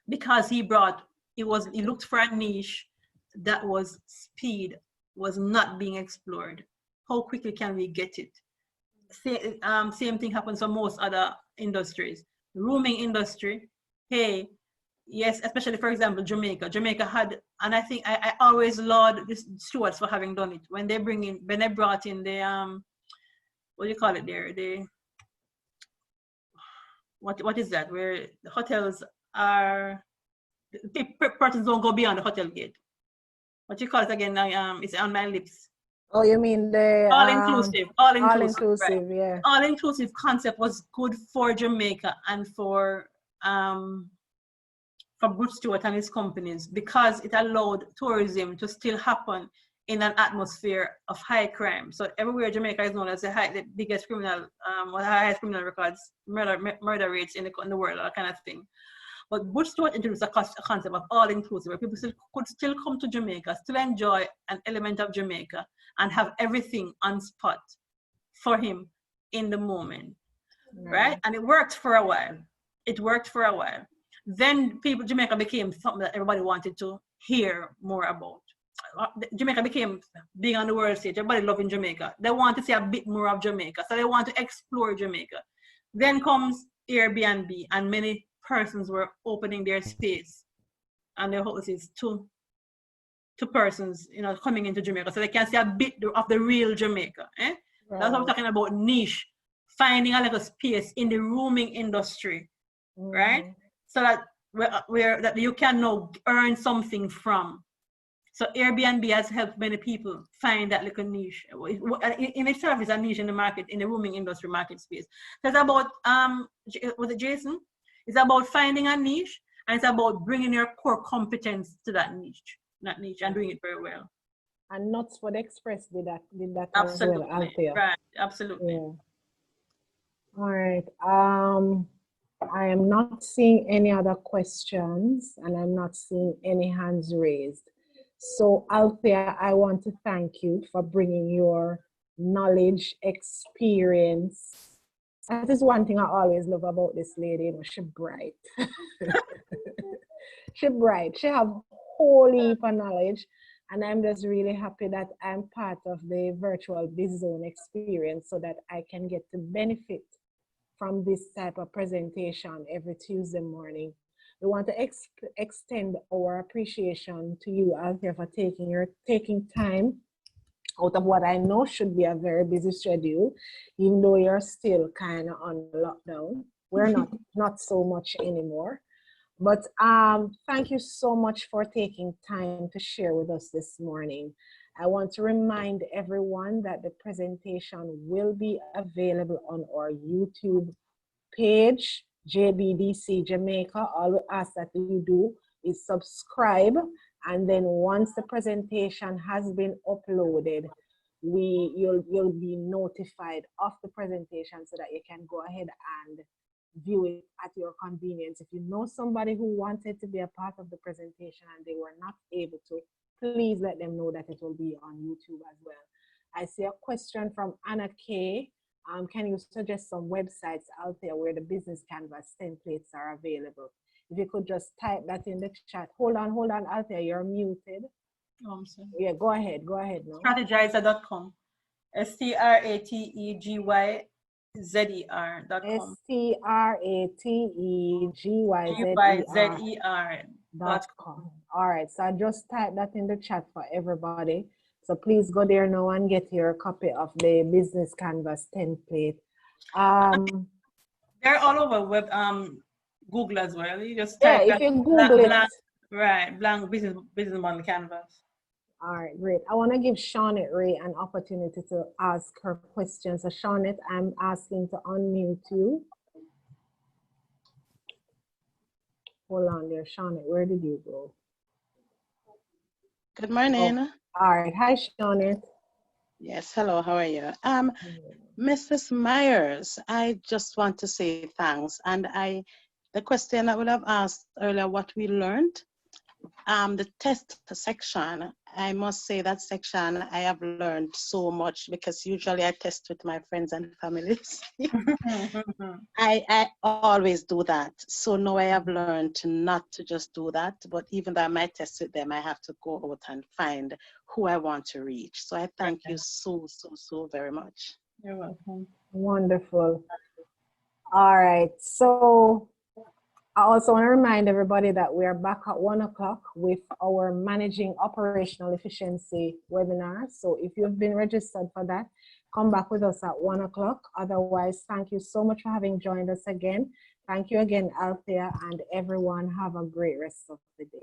B: because he looked for a niche that was speed, was not being explored. How quickly can we get it? Same thing happens for most other industries. Rooming industry, hey, yes, especially for example, Jamaica. Jamaica had, and I think I always laud the stewards for having done it. When they brought in the what do you call it there? What is that? Where the hotels are, persons don't go beyond the hotel gate. What you call it again? It's on my lips.
A: Oh, you mean the
B: all-inclusive,
A: all-inclusive,
B: right.
A: Yeah.
B: All-inclusive concept was good for Jamaica and for Bruce Stewart and his companies, because it allowed tourism to still happen in an atmosphere of high crime. So everywhere Jamaica is known as the biggest criminal, or the highest criminal records, murder rates in the world, that kind of thing. But Bush Stewart introduced a concept of all-inclusive, where people could still come to Jamaica, still enjoy an element of Jamaica, and have everything on spot for him in the moment, right? And it worked for a while. Then Jamaica became something that everybody wanted to hear more about. Jamaica became big on the world stage. Everybody loving Jamaica. They want to see a bit more of Jamaica, so they want to explore Jamaica. Then comes Airbnb, and many persons were opening their space and their houses to persons, coming into Jamaica, so they can see a bit of the real Jamaica. Right. That's what we're talking about, niche, finding a little space in the rooming industry, right? So that that you can now earn something from. So Airbnb has helped many people find that little niche. In itself, is a niche in the market, in the rooming industry market space. So it's about, was it Jason? It's about finding a niche, and it's about bringing your core competence to that niche, and doing it very well.
A: And Nuts for the Express did that
B: absolutely.
A: As well, Althea.
B: Right, absolutely.
A: Yeah. All right. I am not seeing any other questions, and I'm not seeing any hands raised. So Althea, I want to thank you for bringing your knowledge, experience. That is one thing I always love about this lady. She's bright. She's bright. She have whole heap of knowledge, and I'm just really happy that I'm part of the virtual Biz Zone experience, so that I can get to benefit from this type of presentation every Tuesday morning. We want to extend our appreciation to you, Althea, for taking time out of what I know should be a very busy schedule, even though you're still kind of on lockdown. We're not so much anymore. But thank you so much for taking time to share with us this morning. I want to remind everyone that the presentation will be available on our YouTube page, JBDC Jamaica. All we ask that you do is subscribe, and then once the presentation has been uploaded, you'll be notified of the presentation so that you can go ahead and view it at your convenience. If you know somebody who wanted to be a part of the presentation and they were not able to, please let them know that it will be on YouTube as well. I see a question from Anna K. Can you suggest some websites out there where the business canvas templates are available? If you could just type that in the chat. Hold on, Althea, you're muted.
B: Oh, I'm sorry.
A: Yeah, go ahead now.
B: Strategizer.com. STRATEGYZER.com.
A: STRATEGYZER.com. All right, so I just typed that in the chat for everybody. So please go there now and get your copy of the business canvas template.
B: They're all over Google as well. You just
A: type
B: if
A: you Google it.
B: Blank business model canvas.
A: All right, great. I want to give Shawnette Ray an opportunity to ask her questions. So Shawnette, I'm asking to unmute you. Hold on there, Shawnette, where did you go?
F: Good morning.
A: Oh, all right, hi Shawnette.
F: Yes, hello, how are you? Mrs. Myers, I just want to say thanks. And the question I would have asked earlier, what we learned, the test section, I must say that section, I have learned so much because usually I test with my friends and families. I always do that. So now I have learned not to just do that, but even though I might test with them, I have to go out and find who I want to reach. So I thank you so very much.
B: You're welcome.
A: Wonderful. All right, so I also want to remind everybody that we are back at 1 o'clock with our Managing Operational Efficiency webinar. So if you've been registered for that, come back with us at 1 o'clock. Otherwise, thank you so much for having joined us again. Thank you again, Althea, and everyone have a great rest of the day.